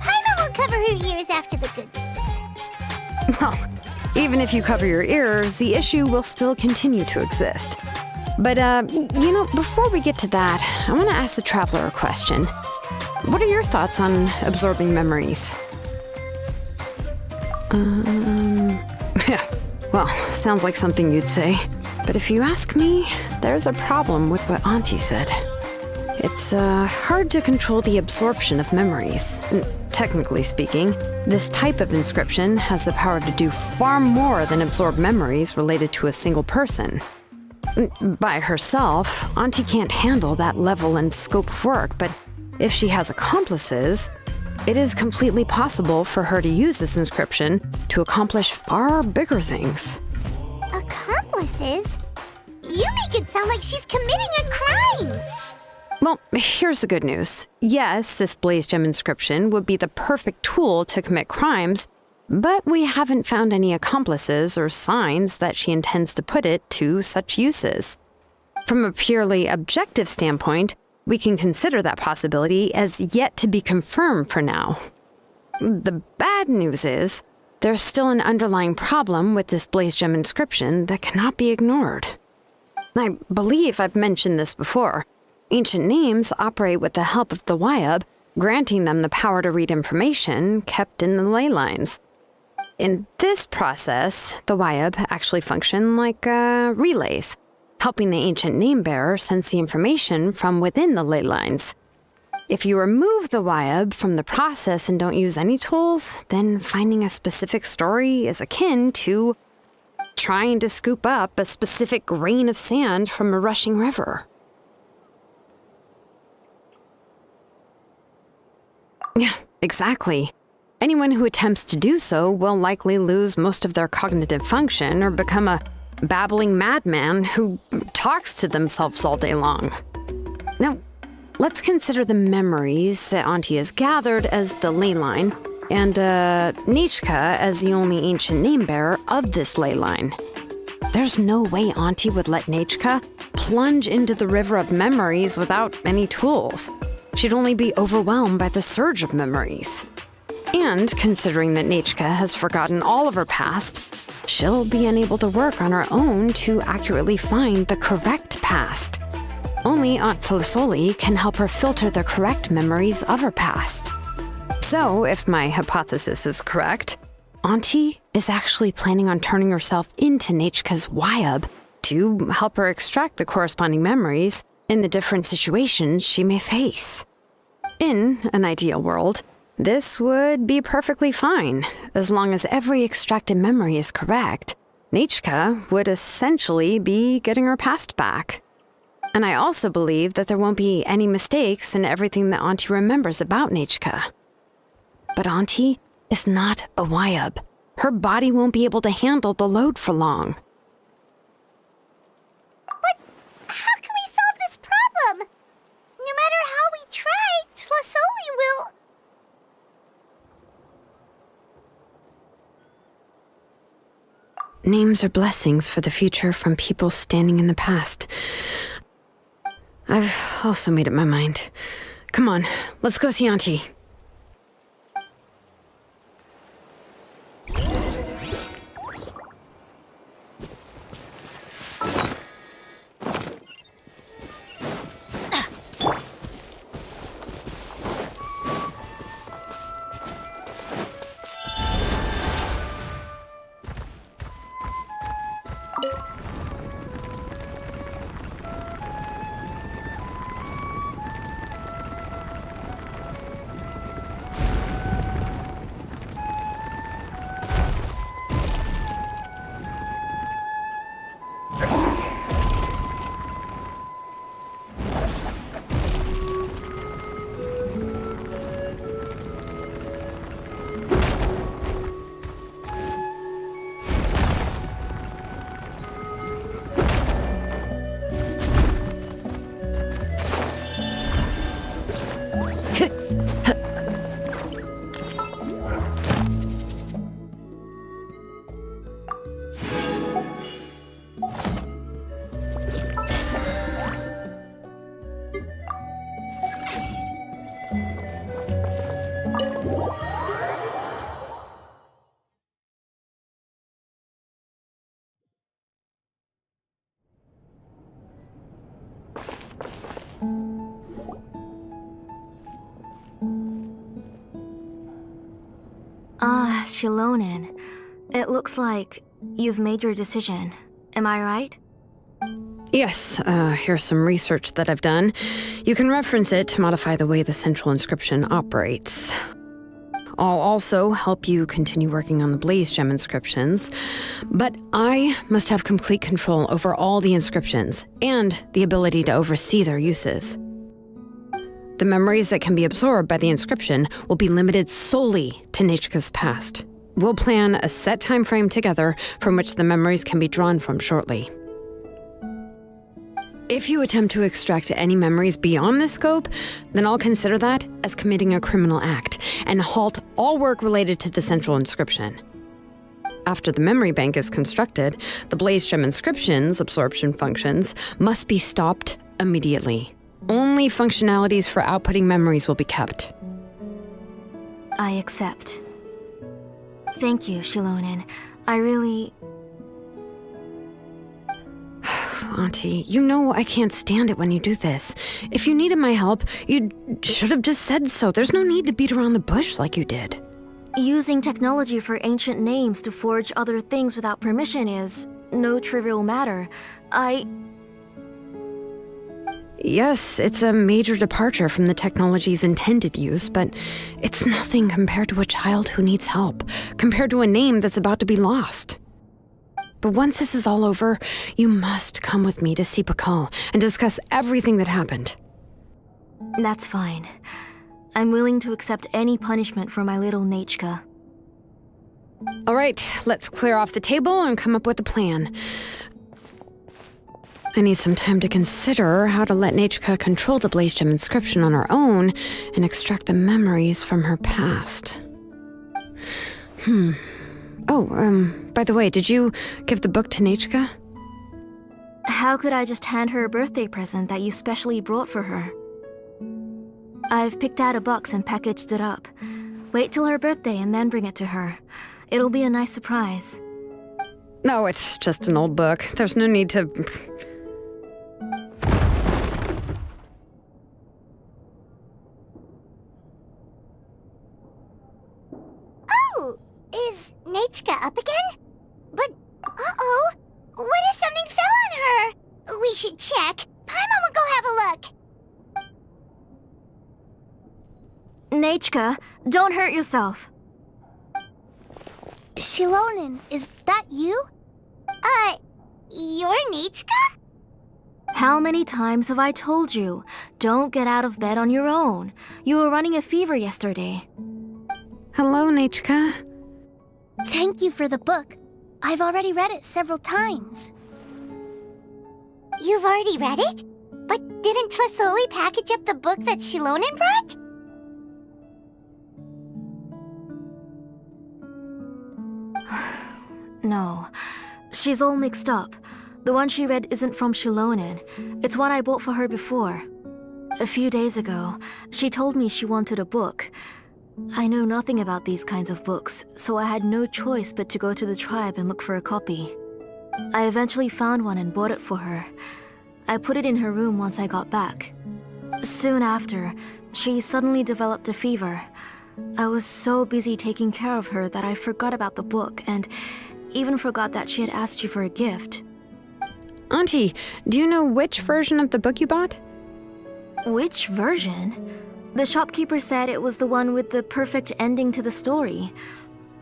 Paimon will cover her ears after the good news. Well, even if you cover your ears, the issue will still continue to exist. But, before we get to that, I want to ask the Traveler a question. What are your thoughts on absorbing memories? Well, sounds like something you'd say. But if you ask me, there's a problem with what Auntie said. It's hard to control the absorption of memories. Technically speaking, this type of inscription has the power to do far more than absorb memories related to a single person. By herself, Auntie can't handle that level and scope of work, but if she has accomplices, it is completely possible for her to use this inscription to accomplish far bigger things. Accomplices? You make it sound like she's committing a crime! Well, here's the good news. Yes, this blaze gem inscription would be the perfect tool to commit crimes, but we haven't found any accomplices or signs that she intends to put it to such uses. From a purely objective standpoint, we can consider that possibility as yet to be confirmed for now. The bad news is, there's still an underlying problem with this blaze gem inscription that cannot be ignored. I believe I've mentioned this before. Ancient names operate with the help of the Wyab, granting them the power to read information kept in the ley lines. In this process, the Wyab actually function like relays, helping the ancient name bearer sense the information from within the ley lines. If you remove the Wyab from the process and don't use any tools, then finding a specific story is akin to trying to scoop up a specific grain of sand from a rushing river. Yeah, exactly. Anyone who attempts to do so will likely lose most of their cognitive function or become a babbling madman who talks to themselves all day long. Now, let's consider the memories that Auntie has gathered as the ley line, and Nechka as the only ancient name bearer of this ley line. There's no way Auntie would let Nechka plunge into the river of memories without any tools. She'd only be overwhelmed by the surge of memories. And considering that Nechka has forgotten all of her past, she'll be unable to work on her own to accurately find the correct past. Only Aunt Felisoli can help her filter the correct memories of her past. So, if my hypothesis is correct, Auntie is actually planning on turning herself into Nechka's Wyab to help her extract the corresponding memories in the different situations she may face. In an ideal world, this would be perfectly fine, as long as every extracted memory is correct. Nechka would essentially be getting her past back. And I also believe that there won't be any mistakes in everything that Auntie remembers about Nechka. But Auntie is not a Wyab. Her body won't be able to handle the load for long. But how can we solve this problem? No matter how we try, Tlasoli will... Names are blessings for the future from people standing in the past. I've also made up my mind. Come on, let's go see Auntie. Ah, Xilonen. It looks like you've made your decision. Am I right? Yes, here's some research that I've done. You can reference it to modify the way the central inscription operates. I'll also help you continue working on the Blaze Gem inscriptions, but I must have complete control over all the inscriptions and the ability to oversee their uses. The memories that can be absorbed by the inscription will be limited solely to Nechka's past. We'll plan a set time frame together from which the memories can be drawn from shortly. If you attempt to extract any memories beyond this scope, then I'll consider that as committing a criminal act and halt all work related to the central inscription. After the memory bank is constructed, the Blaze Gem inscription's absorption functions must be stopped immediately. Only functionalities for outputting memories will be kept. I accept. Thank you, Xilonen. I really... Auntie, you know I can't stand it when you do this. If you needed my help, you should have just said so. There's no need to beat around the bush like you did. Using technology for ancient names to forge other things without permission is no trivial matter. Yes, it's a major departure from the technology's intended use, but it's nothing compared to a child who needs help, compared to a name that's about to be lost. But once this is all over, you must come with me to see Pakal and discuss everything that happened. That's fine. I'm willing to accept any punishment for my little Nechka. All right, let's clear off the table and come up with a plan. I need some time to consider how to let Nechka control the Blaze Gem inscription on her own and extract the memories from her past. By the way, did you give the book to Nechka? How could I just hand her a birthday present that you specially brought for her? I've picked out a box and packaged it up. Wait till her birthday and then bring it to her. It'll be a nice surprise. No, it's just an old book. There's no need to... Oh, is Nechka up again? But, uh-oh, what if something fell on her? We should check. Paimon will go have a look. Nechka, don't hurt yourself. Xilonen, is that you? You're Nechka? How many times have I told you? Don't get out of bed on your own. You were running a fever yesterday. Hello, Nechka. Thank you for the book. I've already read it several times. You've already read it? But didn't Tlasoli package up the book that Xilonen brought? No, she's all mixed up. The one she read isn't from Xilonen. It's one I bought for her before. A few days ago, she told me she wanted a book. I know nothing about these kinds of books, so I had no choice but to go to the tribe and look for a copy. I eventually found one and bought it for her. I put it in her room once I got back. Soon after, she suddenly developed a fever. I was so busy taking care of her that I forgot about the book and even forgot that she had asked you for a gift. Auntie, do you know which version of the book you bought? Which version? The shopkeeper said it was the one with the perfect ending to the story.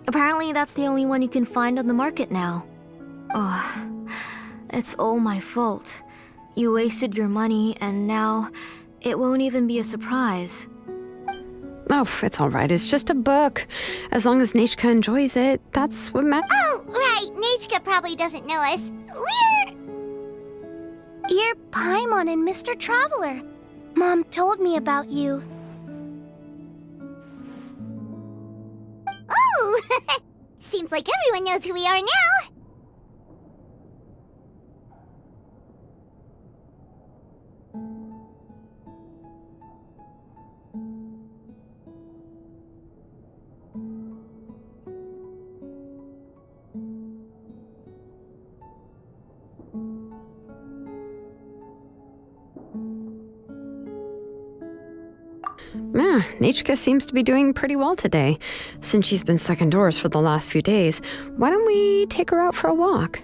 Apparently that's the only one you can find on the market now. Oh, it's all my fault. You wasted your money and now it won't even be a surprise. Oh, it's all right. It's just a book. As long as Nechka enjoys it, that's what matters. Oh, right. Nechka probably doesn't know us. You're Paimon and Mr. Traveler. Mom told me about you. Oh, seems like everyone knows who we are now. Nechka seems to be doing pretty well today. Since she's been stuck indoors for the last few days, why don't we take her out for a walk?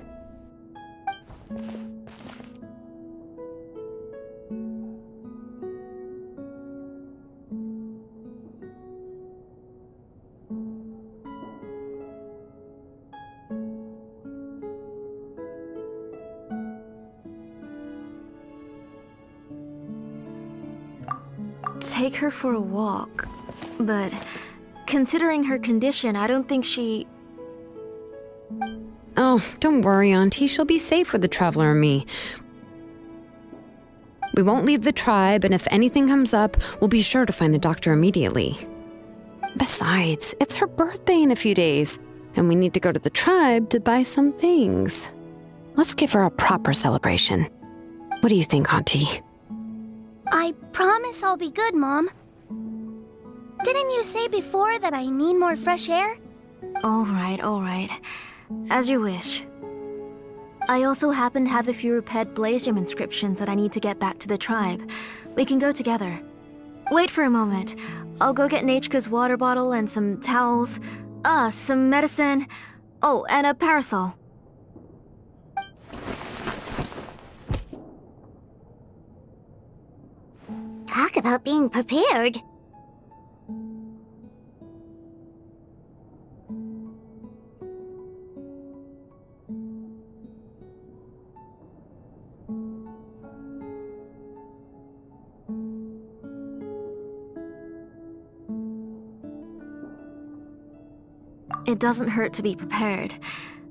Take her for a walk. But considering her condition, I don't think she... Oh, don't worry, Auntie. She'll be safe with the Traveler and me. We won't leave the tribe, and if anything comes up, we'll be sure to find the doctor immediately. Besides, it's her birthday in a few days, and we need to go to the tribe to buy some things. Let's give her a proper celebration. What do you think, Auntie? I promise I'll be good, Mom. Didn't you say before that I need more fresh air? All right. As you wish. I also happen to have a few repaired Blaze Gem inscriptions that I need to get back to the tribe. We can go together. Wait for a moment. I'll go get Nachka's water bottle and some towels. Some medicine. Oh, and a parasol. Talk about being prepared. It doesn't hurt to be prepared.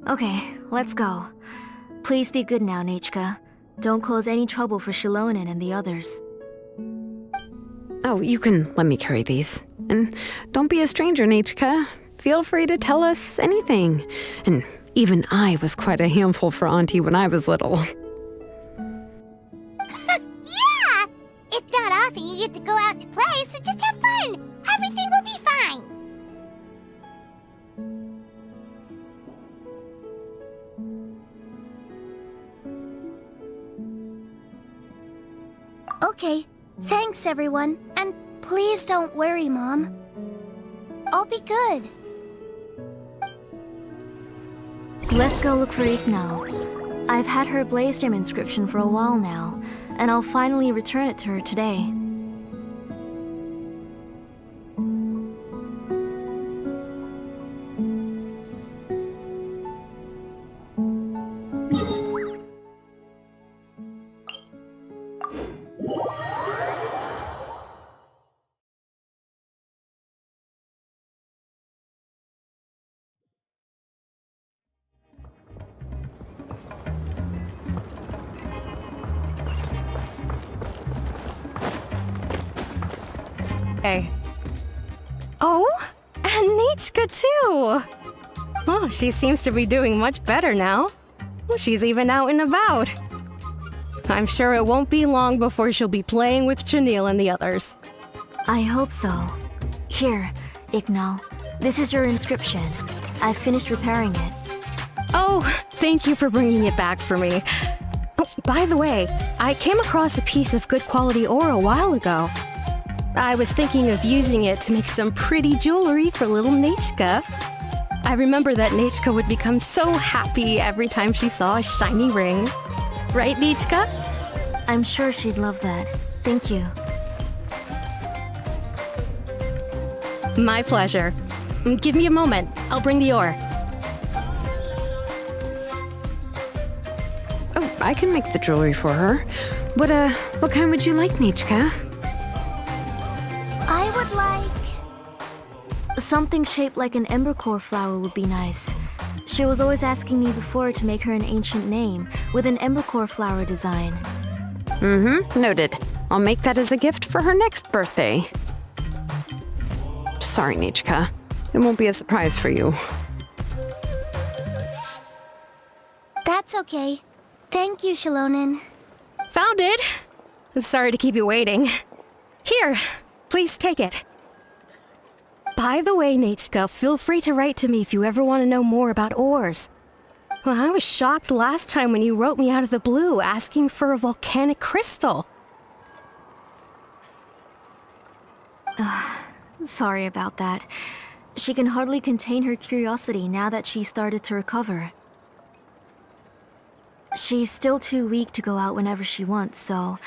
Okay, let's go. Please be good now, Nachka. Don't cause any trouble for Xilonen and the others. Oh, you can let me carry these. And don't be a stranger, Nachka. Feel free to tell us anything. And even I was quite a handful for Auntie when I was little. Yeah! It's not often you get to go out to play, so just have fun. Everything will be fine. Okay, thanks everyone, and please don't worry, Mom. I'll be good. Let's go look for Ignal. I've had her Blaze Gem inscription for a while now, and I'll finally return it to her today. Hey. Oh, and Nichka too! Oh, she seems to be doing much better now. She's even out and about. I'm sure it won't be long before she'll be playing with Chanil and the others. I hope so. Here, Ignal. This is your inscription. I've finished repairing it. Oh, thank you for bringing it back for me. Oh, by the way, I came across a piece of good quality ore a while ago. I was thinking of using it to make some pretty jewelry for little Nachka. I remember that Nachka would become so happy every time she saw a shiny ring. Right, Nachka? I'm sure she'd love that. Thank you. My pleasure. Give me a moment. I'll bring the ore. Oh, I can make the jewelry for her. What kind would you like, Nachka? I would like... Something shaped like an embercore flower would be nice. She was always asking me before to make her an ancient name with an embercore flower design. Noted. I'll make that as a gift for her next birthday. Sorry, Nachka. It won't be a surprise for you. That's okay. Thank you, Xilonen. Found it! Sorry to keep you waiting. Here, please take it. By the way, Nachka, feel free to write to me if you ever want to know more about ores. Well, I was shocked last time when you wrote me out of the blue asking for a volcanic crystal. Sorry about that. She can hardly contain her curiosity now that she's started to recover. She's still too weak to go out whenever she wants, so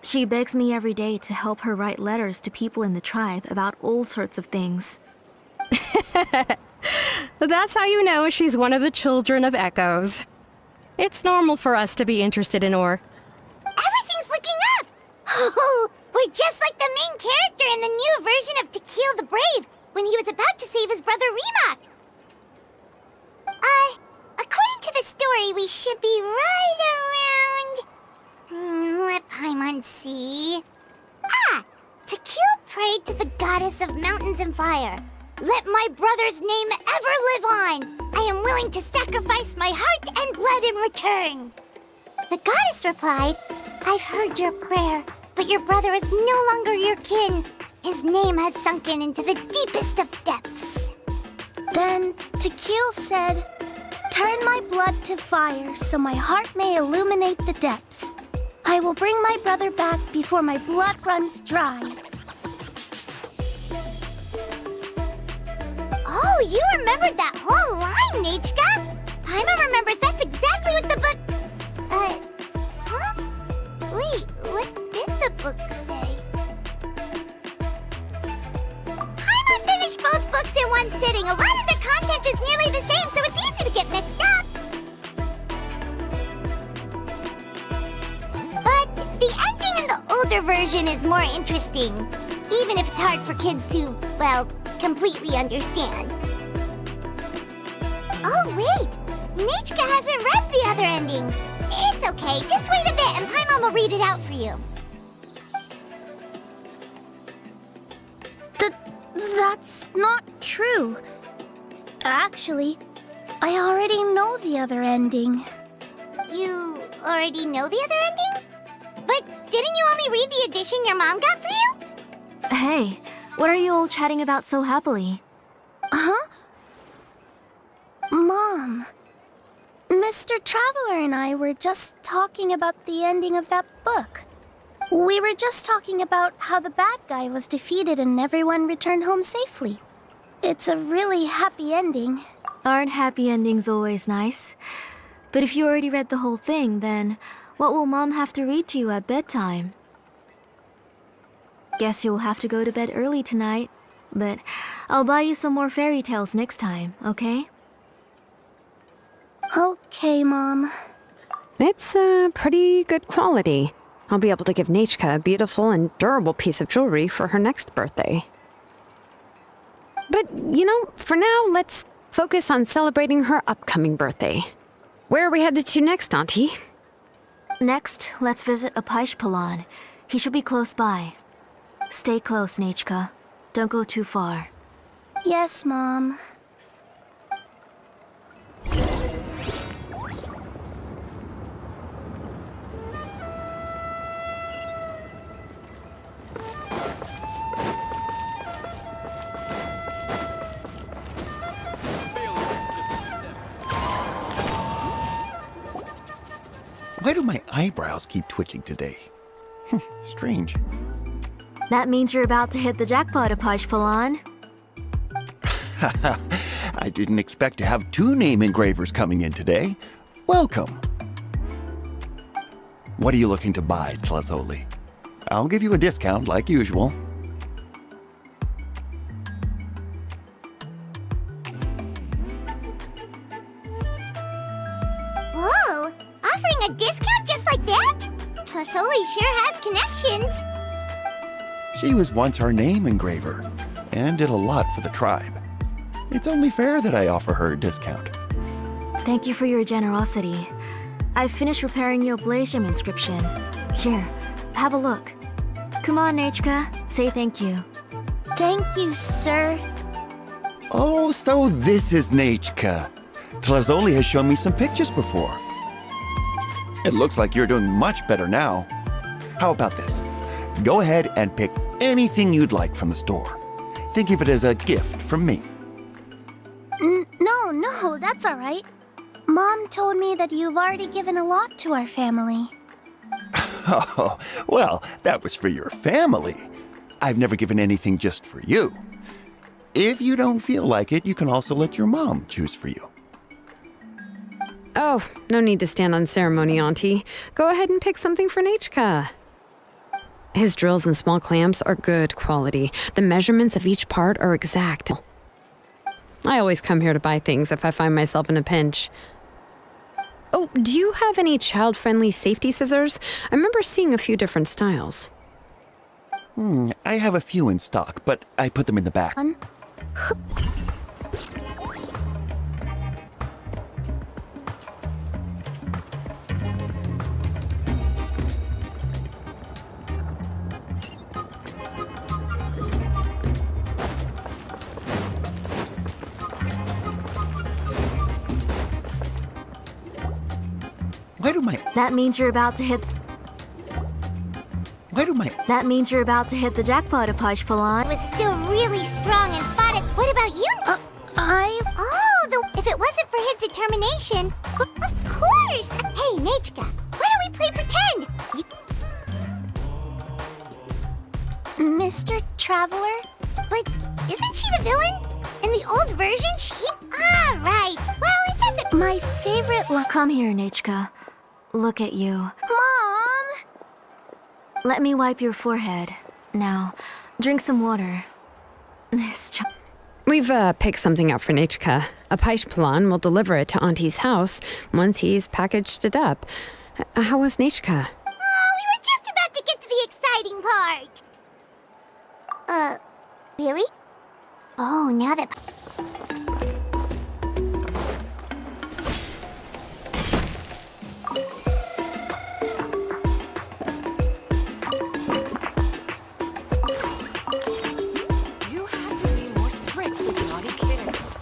she begs me every day to help her write letters to people in the tribe about all sorts of things. That's how you know she's one of the children of Echoes. It's normal for us to be interested in ore. Everything's looking up! Oh, we're just like the main character in the new version of To Kill the Brave, when he was about to save his brother Remak. According to the story, we should be right around... let Paimon see... To Kill prayed to the goddess of mountains and fire. Let my brother's name ever live on! I am willing to sacrifice my heart and blood in return. The goddess replied, I've heard your prayer, but your brother is no longer your kin. His name has sunken into the deepest of depths. Then Tequil said, turn my blood to fire so my heart may illuminate the depths. I will bring my brother back before my blood runs dry. Oh, you remembered that whole line, Nichka! Paimon remembers that's exactly what the book... huh? Wait, what did the book say? Paimon finished both books in one sitting. A lot of their content is nearly the same, so it's easy to get mixed up. But the ending in the older version is more interesting, even if it's hard for kids to, well, completely understand. Oh, wait! Nichka hasn't read the other ending. It's okay, just wait a bit and Paimon will read it out for you. That's not true. Actually, I already know the other ending. You already know the other ending? But didn't you only read the edition your mom got for you? Hey, what are you all chatting about so happily? Huh? Mom, Mr. Traveler and I were just talking about the ending of that book. We were just talking about how the bad guy was defeated and everyone returned home safely. It's a really happy ending. Aren't happy endings always nice? But if you already read the whole thing, then what will Mom have to read to you at bedtime? Guess you'll have to go to bed early tonight. But I'll buy you some more fairy tales next time, okay? Okay, Mom. It's pretty good quality. I'll be able to give Nachka a beautiful and durable piece of jewelry for her next birthday. But, for now, let's focus on celebrating her upcoming birthday. Where are we headed to next, Auntie? Next, let's visit Apaish. He should be close by. Stay close, Nachka. Don't go too far. Yes, Mom. Why do my eyebrows keep twitching today? Strange. That means you're about to hit the jackpot, Apaish. I didn't expect to have 2 name engravers coming in today. Welcome. What are you looking to buy, Tlazoli? I'll give you a discount like usual. Whoa! Offering a discount just like that? Plasoli sure has connections. She was once our name engraver and did a lot for the tribe. It's only fair that I offer her a discount. Thank you for your generosity. I've finished repairing your blaze gem inscription. Here, have a look. Come on, Nachka, say thank you. Thank you, sir. Oh, so this is Nachka. Tlazoli has shown me some pictures before. It looks like you're doing much better now. How about this? Go ahead and pick anything you'd like from the store. Think of it as a gift from me. No, that's all right. Mom told me that you've already given a lot to our family. Oh, well, that was for your family. I've never given anything just for you. If you don't feel like it, you can also let your mom choose for you. Oh, no need to stand on ceremony, Auntie. Go ahead and pick something for Nachka. His drills and small clamps are good quality. The measurements of each part are exact. I always come here to buy things if I find myself in a pinch. Oh, do you have any child-friendly safety scissors? I remember seeing a few different styles. I have a few in stock, but I put them in the back. Why do my... That means you're about to hit... Why do my... That means you're about to hit the jackpot, Apaish. It was still really strong and fought it. What about you? If it wasn't for his determination... Of course! Hey, Nachka, why don't we play pretend? Mr. Traveler? But isn't she the villain? In the old version, Ah, right. Well, it doesn't... My favorite Come here, Nechka. Look at you. Mom! Let me wipe your forehead. Now, drink some water. We've picked something out for Nechka. A Paishpalan will deliver it to Auntie's house once he's packaged it up. How was Nechka? Oh, we were just about to get to the exciting part. Really? Oh, now that... You have to be more strict with naughty kids.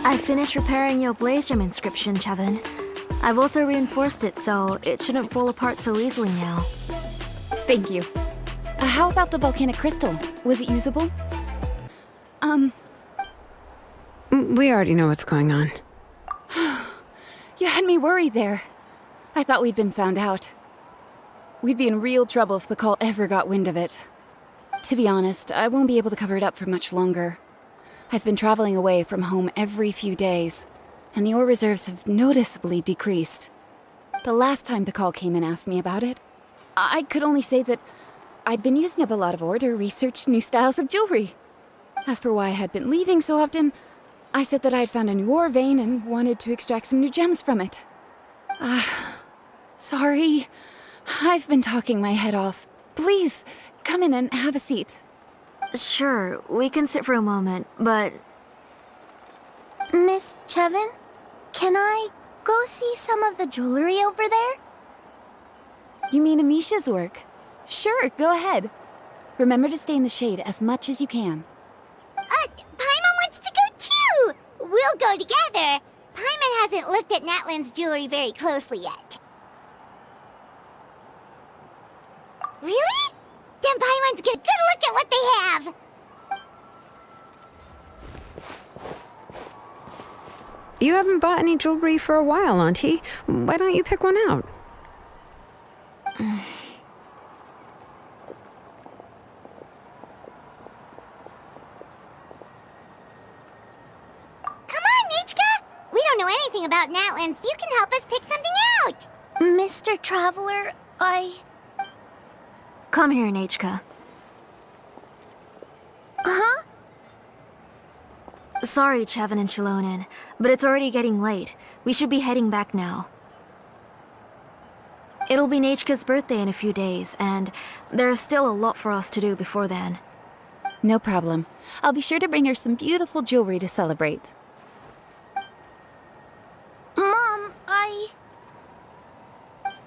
I finished repairing your blaze gem inscription, Chevin. I've also reinforced it so it shouldn't fall apart so easily now. Thank you. How about the volcanic crystal? Was it usable? We already know what's going on. You had me worried there. I thought we'd been found out. We'd be in real trouble if Bakal ever got wind of it. To be honest, I won't be able to cover it up for much longer. I've been traveling away from home every few days, and the ore reserves have noticeably decreased. The last time Bakal came and asked me about it, I could only say that I'd been using up a lot of ore to research new styles of jewelry. As for why I had been leaving so often, I said that I had found a new ore vein and wanted to extract some new gems from it. Sorry. I've been talking my head off. Please, come in and have a seat. Sure, we can sit for a moment, but... Miss Chevin, can I go see some of the jewelry over there? You mean Amisha's work? Sure, go ahead. Remember to stay in the shade as much as you can. Paimon wants to go too! We'll go together. Paimon hasn't looked at Natlan's jewelry very closely yet. Really? Then Paimon's get a good look at what they have! You haven't bought any jewelry for a while, Auntie. Why don't you pick one out? Come on, Nichka! We don't know anything about Natlands. You can help us pick something out! Mr. Traveler, Come here, Nechka. Huh? Sorry, Chevin and Xilonen, but it's already getting late. We should be heading back now. It'll be Nechka's birthday in a few days, and there's still a lot for us to do before then. No problem. I'll be sure to bring her some beautiful jewelry to celebrate. Mom,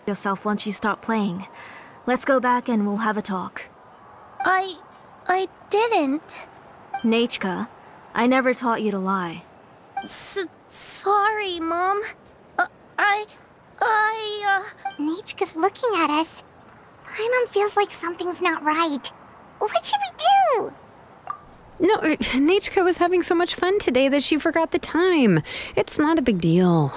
Yourself once you start playing. Let's go back and we'll have a talk. I didn't. Nechka, I never taught you to lie. Sorry, Mom. Nichka's looking at us. Paimon feels like something's not right. What should we do? No, Nechka was having so much fun today that she forgot the time. It's not a big deal.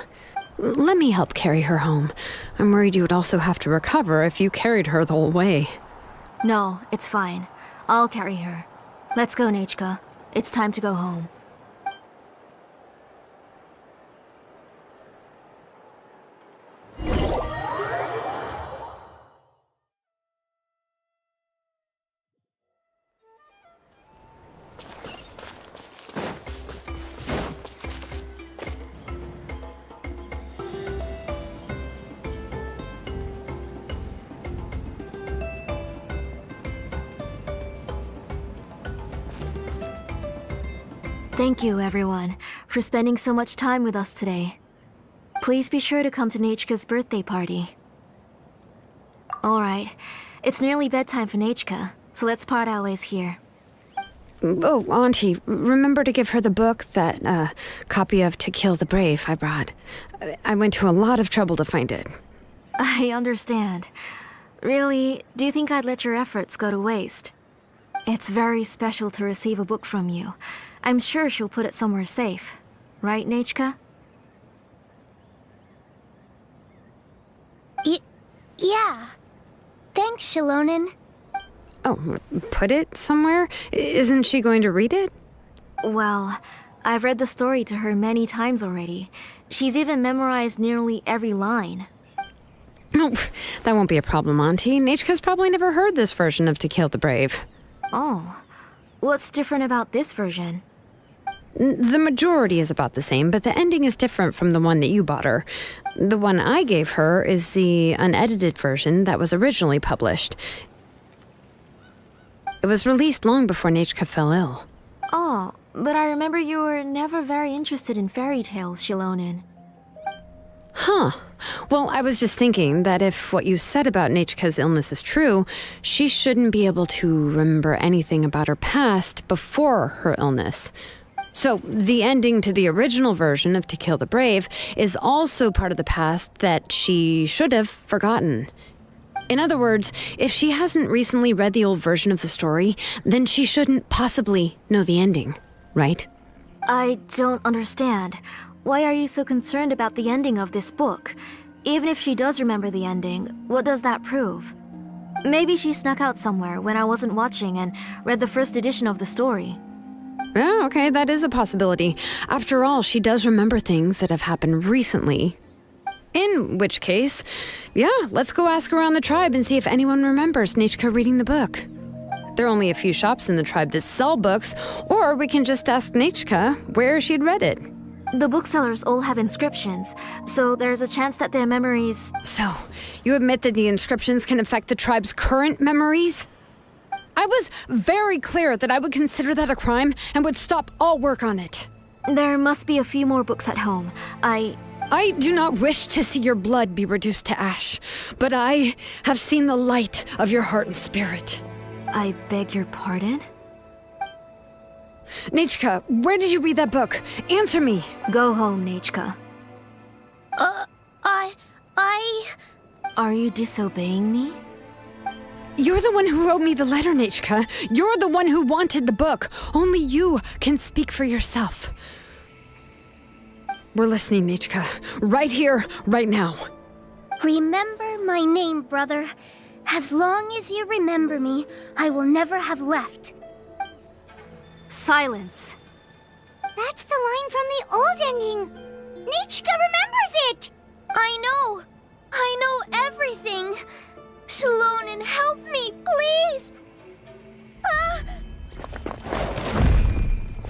Let me help carry her home. I'm worried you would also have to recover if you carried her the whole way. No, it's fine. I'll carry her. Let's go, Nechka. It's time to go home. Thank you, everyone, for spending so much time with us today. Please be sure to come to Nechka's birthday party. Alright, it's nearly bedtime for Nechka, so let's part our ways here. Oh, Auntie, remember to give her the book, that copy of To Kill the Brave I brought. I went to a lot of trouble to find it. I understand. Really, do you think I'd let your efforts go to waste? It's very special to receive a book from you. I'm sure she'll put it somewhere safe. Right, Nechka? Yeah. Thanks, Xilonen. Oh, put it somewhere? Isn't she going to read it? Well, I've read the story to her many times already. She's even memorized nearly every line. Oh, that won't be a problem, Auntie. Nechka's probably never heard this version of To Kill the Brave. Oh, what's different about this version? The majority is about the same, but the ending is different from the one that you bought her. The one I gave her is the unedited version that was originally published. It was released long before Nechka fell ill. Oh, but I remember you were never very interested in fairy tales, Xilonen. Huh. Well, I was just thinking that if what you said about Nechka's illness is true, she shouldn't be able to remember anything about her past before her illness. So, the ending to the original version of To Kill the Brave is also part of the past that she should have forgotten. In other words, if she hasn't recently read the old version of the story, then she shouldn't possibly know the ending, right? I don't understand. Why are you so concerned about the ending of this book? Even if she does remember the ending, what does that prove? Maybe she snuck out somewhere when I wasn't watching and read the first edition of the story. Yeah, okay, that is a possibility. After all, she does remember things that have happened recently. In which case, yeah, let's go ask around the tribe and see if anyone remembers Nechka reading the book. There are only a few shops in the tribe that sell books, or we can just ask Nechka where she'd read it. The booksellers all have inscriptions, so there's a chance that their memories... So, you admit that the inscriptions can affect the tribe's current memories? I was very clear that I would consider that a crime and would stop all work on it. There must be a few more books at home. I do not wish to see your blood be reduced to ash, but I have seen the light of your heart and spirit. I beg your pardon? Nechka, where did you read that book? Answer me. Go home, Nechka. Are you disobeying me? You're the one who wrote me the letter, Nechka. You're the one who wanted the book. Only you can speak for yourself. We're listening, Nechka. Right here, right now. Remember my name, brother. As long as you remember me, I will never have left. Silence. That's the line from the old ending. Nechka remembers it. I know everything. Xilonen, help me, please!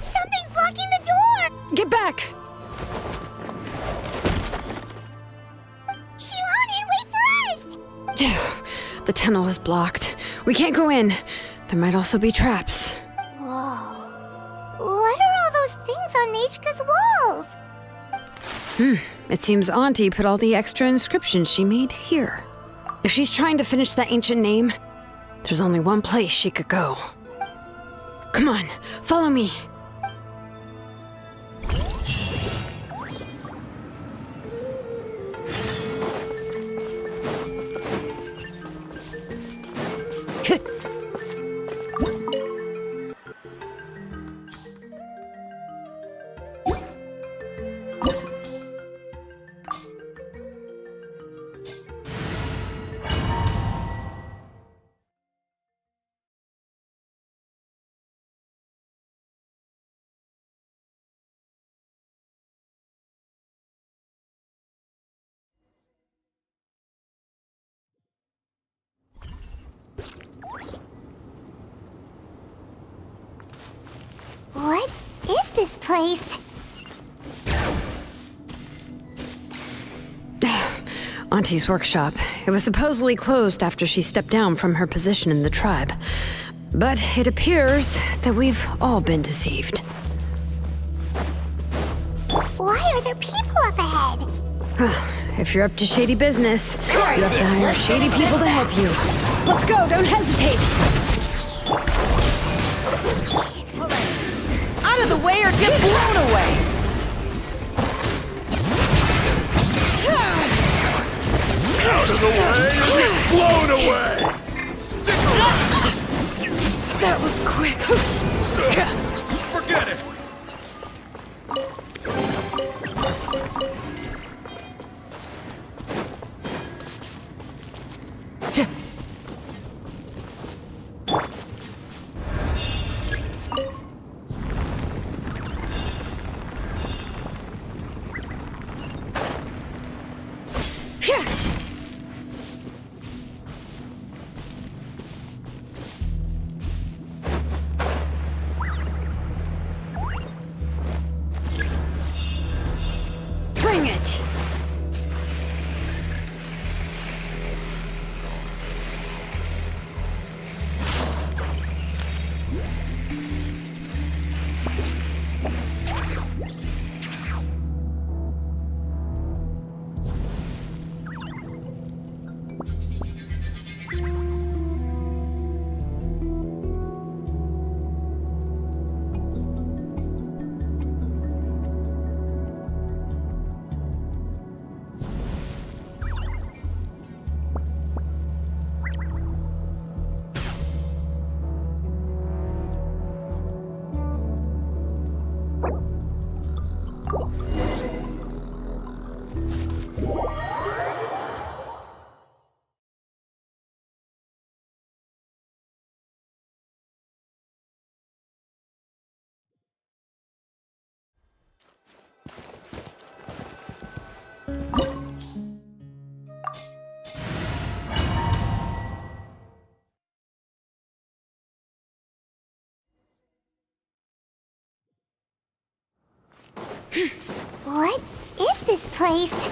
Something's blocking the door! Get back! Xilonen, wait for us! The tunnel is blocked. We can't go in. There might also be traps. Whoa. What are all those things on Nechka's walls? It seems Auntie put all the extra inscriptions she made here. If she's trying to finish that ancient name, there's only one place she could go. Come on, follow me. What is this place? Auntie's workshop. It was supposedly closed after she stepped down from her position in the tribe. But it appears that we've all been deceived. Why are there people up ahead? If you're up to shady business, you have to hire shady people to help you. Let's go, don't hesitate! Out of the way or get blown away! Out of the way or get blown away! Stick around! That was quick. Forget it! What is this place?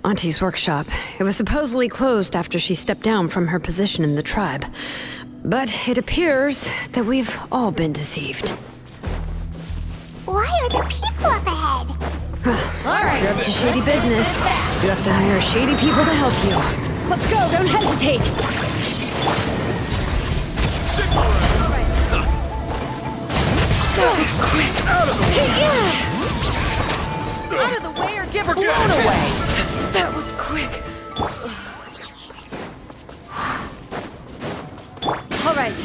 Auntie's workshop. It was supposedly closed after she stepped down from her position in the tribe. But it appears that we've all been deceived. Why are there people up ahead? If you're up to shady business, you have to hire shady people to help you. Let's go, don't hesitate! Out of the way! Out of the way or give her blown away! That was quick. All right.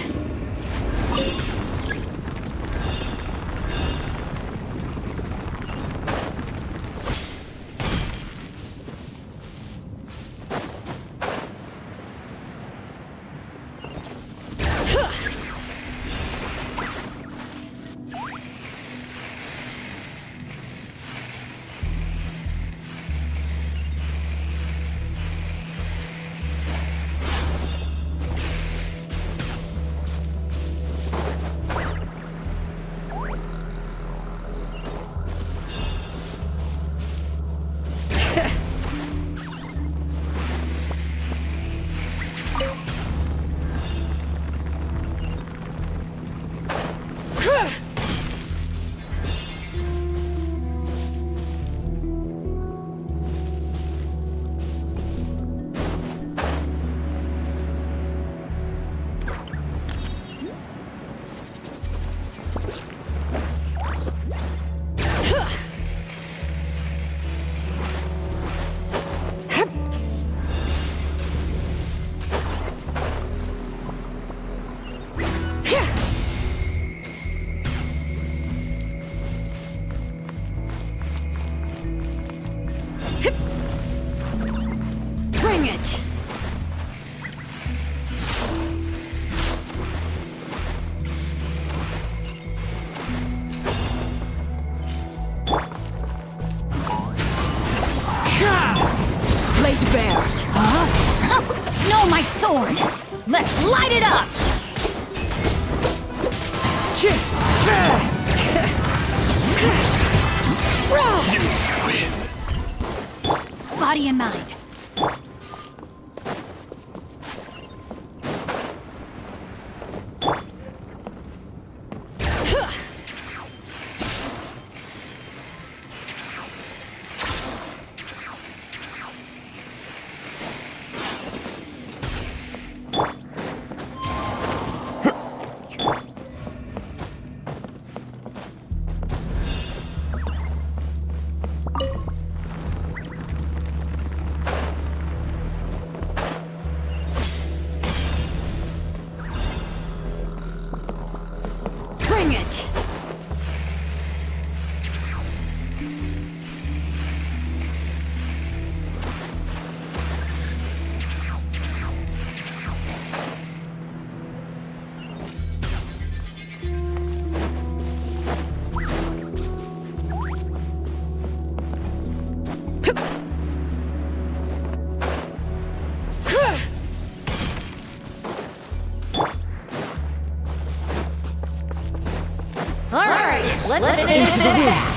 No, my sword! Let's light it up! You win. Body and mind. Bring it! Let's finish this!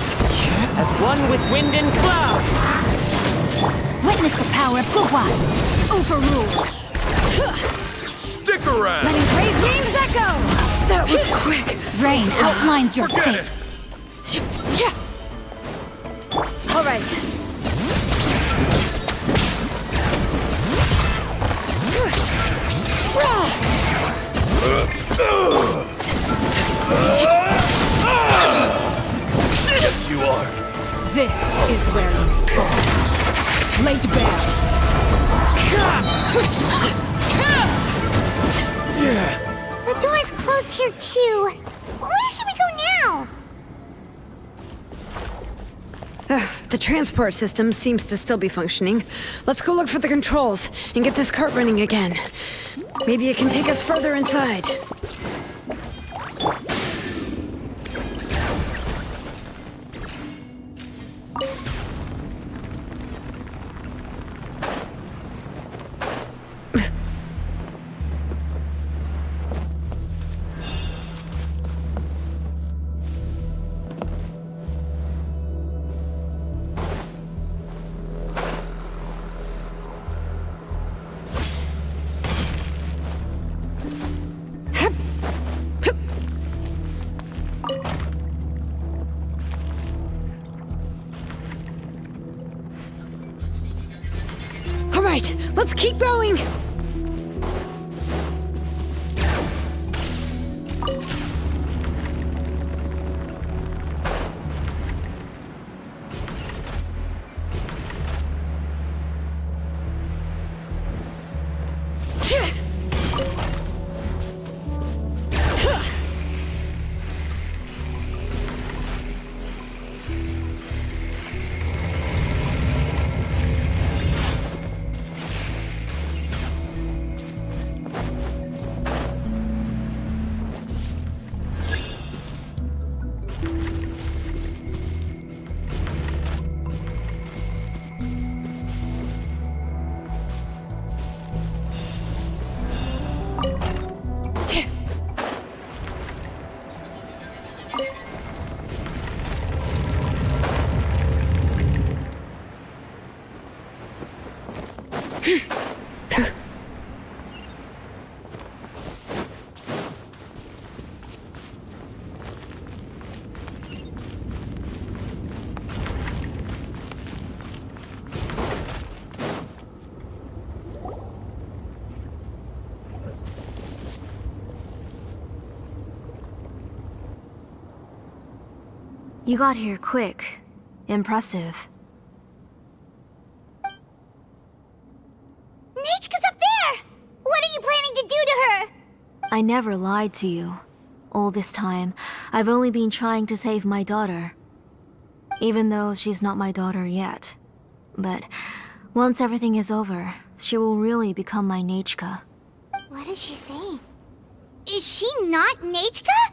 As one with wind and cloud! Witness the power of Guguan! Overruled! Stick around! Let his brave wings echo! That was quick. Rain outlines your Forget fate! it! All right. Yes, you are. This is where you fall. Laid bare. Yeah. The door's closed here too. Where should we go now? The transport system seems to still be functioning. Let's go look for the controls and get this cart running again. Maybe it can take us further inside. right, let's keep going! You got here quick. Impressive. Nechka's up there! What are you planning to do to her? I never lied to you. All this time, I've only been trying to save my daughter. Even though she's not my daughter yet. But once everything is over, she will really become my Nechka. What is she saying? Is she not Nechka?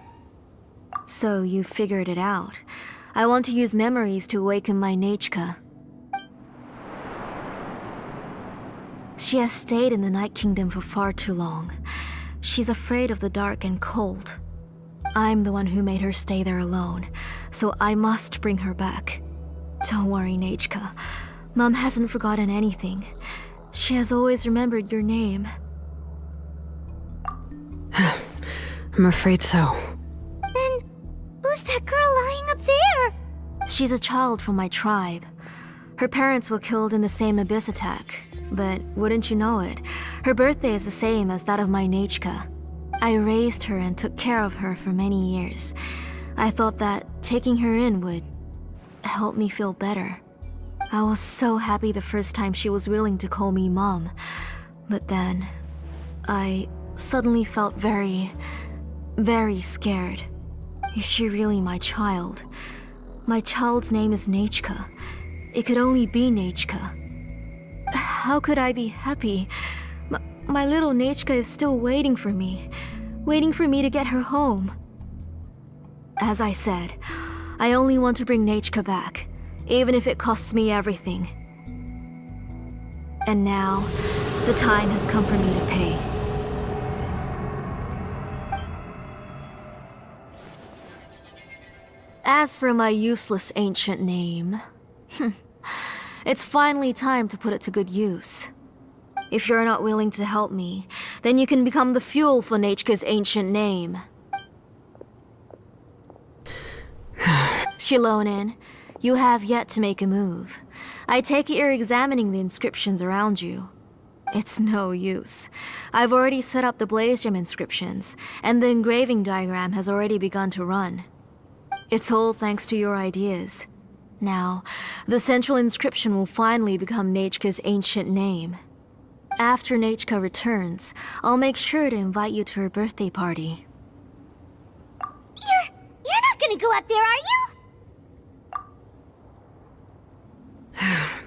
So you figured it out. I want to use memories to awaken my Nechka. She has stayed in the Night Kingdom for far too long. She's afraid of the dark and cold. I'm the one who made her stay there alone, so I must bring her back. Don't worry, Nechka. Mom hasn't forgotten anything. She has always remembered your name. I'm afraid so. Then, who's that girl lying up there? She's a child from my tribe. Her parents were killed in the same abyss attack. But wouldn't you know it, her birthday is the same as that of my Nechka. I raised her and took care of her for many years. I thought that taking her in would help me feel better. I was so happy the first time she was willing to call me Mom. But then, I suddenly felt very scared. Is she really my child? My child's name is Nechka. It could only be Nechka. How could I be happy? My little Nechka is still waiting for me to get her home. As I said, I only want to bring Nechka back, even if it costs me everything. And now, the time has come for me to pay. As for my useless ancient name, it's finally time to put it to good use. If you're not willing to help me, then you can become the fuel for Nechka's ancient name. Xilonen, you have yet to make a move. I take it you're examining the inscriptions around you. It's no use. I've already set up the blaze gem inscriptions, and the engraving diagram has already begun to run. It's all thanks to your ideas. Now, the central inscription will finally become Nechka's ancient name. After Nechka returns, I'll make sure to invite you to her birthday party. You're not gonna go up there, are you?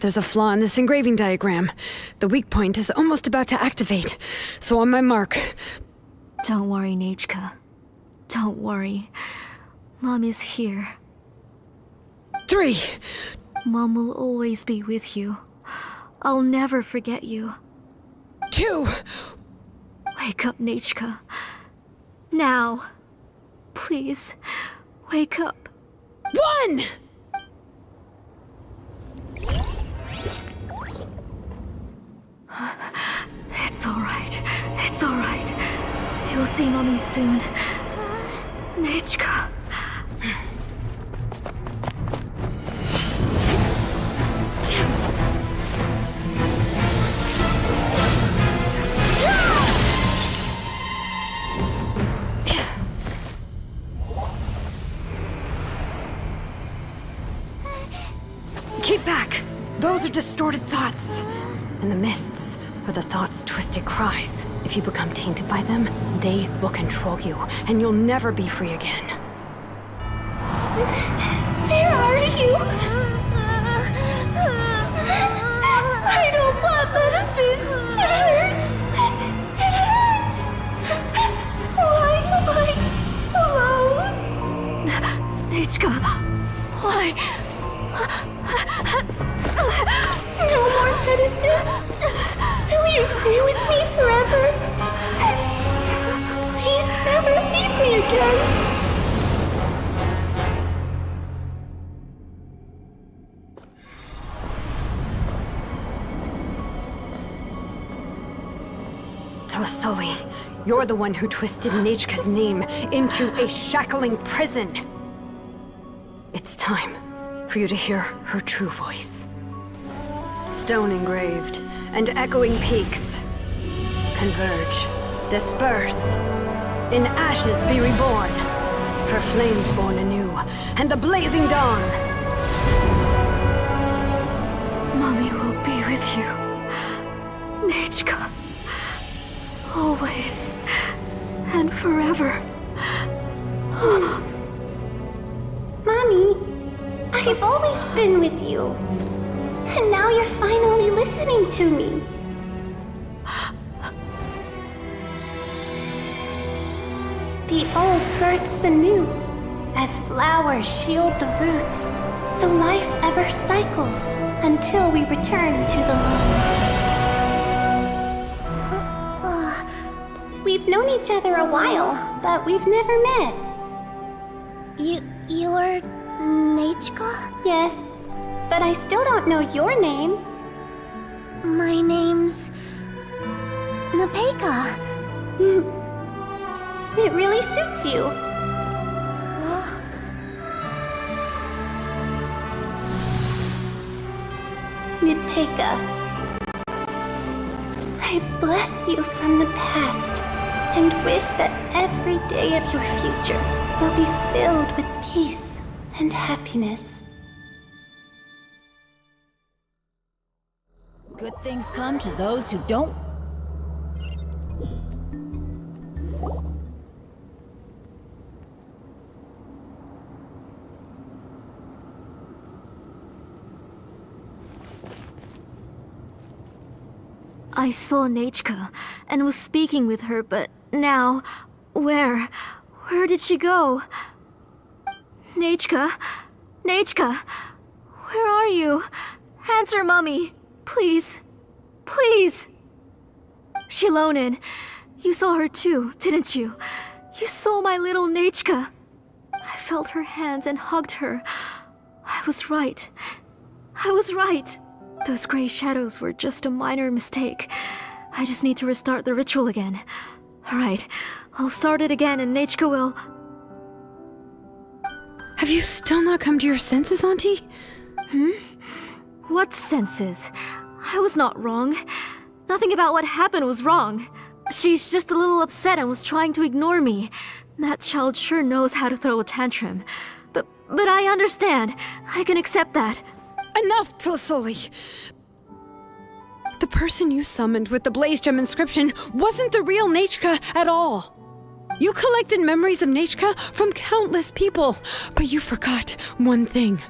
There's a flaw in this engraving diagram. The weak point is almost about to activate. So on my mark. Don't worry, Nechka. Don't worry. Mom is here. 3. Mom will always be with you. I'll never forget you. 2. Wake up, Nechka. Now. Please, wake up. 1! It's alright. It's alright. You'll see Mommy soon. Nechka. distorted thoughts. And the mists are the thoughts' twisted cries. If you become tainted by them, they will control you, and you'll never be free again. Where are you? I don't want medicine. It hurts. It hurts. Why am I alone? Nichka, why? No more medicine. Will you stay with me forever? Please never leave me again. Tlasoli, you're the one who twisted Nechka's name into a shackling prison. It's time for you to hear her true voice. Stone engraved and echoing peaks converge, disperse, in ashes be reborn, for flames born anew, and the blazing dawn. Mommy will be with you. Nichka. Always. And forever. Mommy, I've always been with you. And now you're finally listening to me. The old births the new, as flowers shield the roots, so life ever cycles until we return to the line. We've known each other a while, but we've never met. You're Nechka? Yes, but I still don't know your name. My name's Nepeka. It really suits you. Nepeka, I bless you from the past and wish that every day of your future will be filled with peace and happiness. Good things come to those who don't. I saw Nechka and was speaking with her, but now, where did she go? Nechka? Nechka? Where are you? Answer, Mommy. Please. Please. Xilonen, you saw her too, didn't you? You saw my little Nechka. I felt her hands and hugged her. I was right. I was right. Those gray shadows were just a minor mistake. I just need to restart the ritual again. Alright, I'll start it again and Nechka will... Have you still not come to your senses, Auntie? What senses? I was not wrong. Nothing about what happened was wrong. She's just a little upset and was trying to ignore me. That child sure knows how to throw a tantrum. But I understand. I can accept that. Enough, Tlasoli! The person you summoned with the Blaze Gem inscription wasn't the real Nechka at all. You collected memories of Nechka from countless people, but you forgot one thing.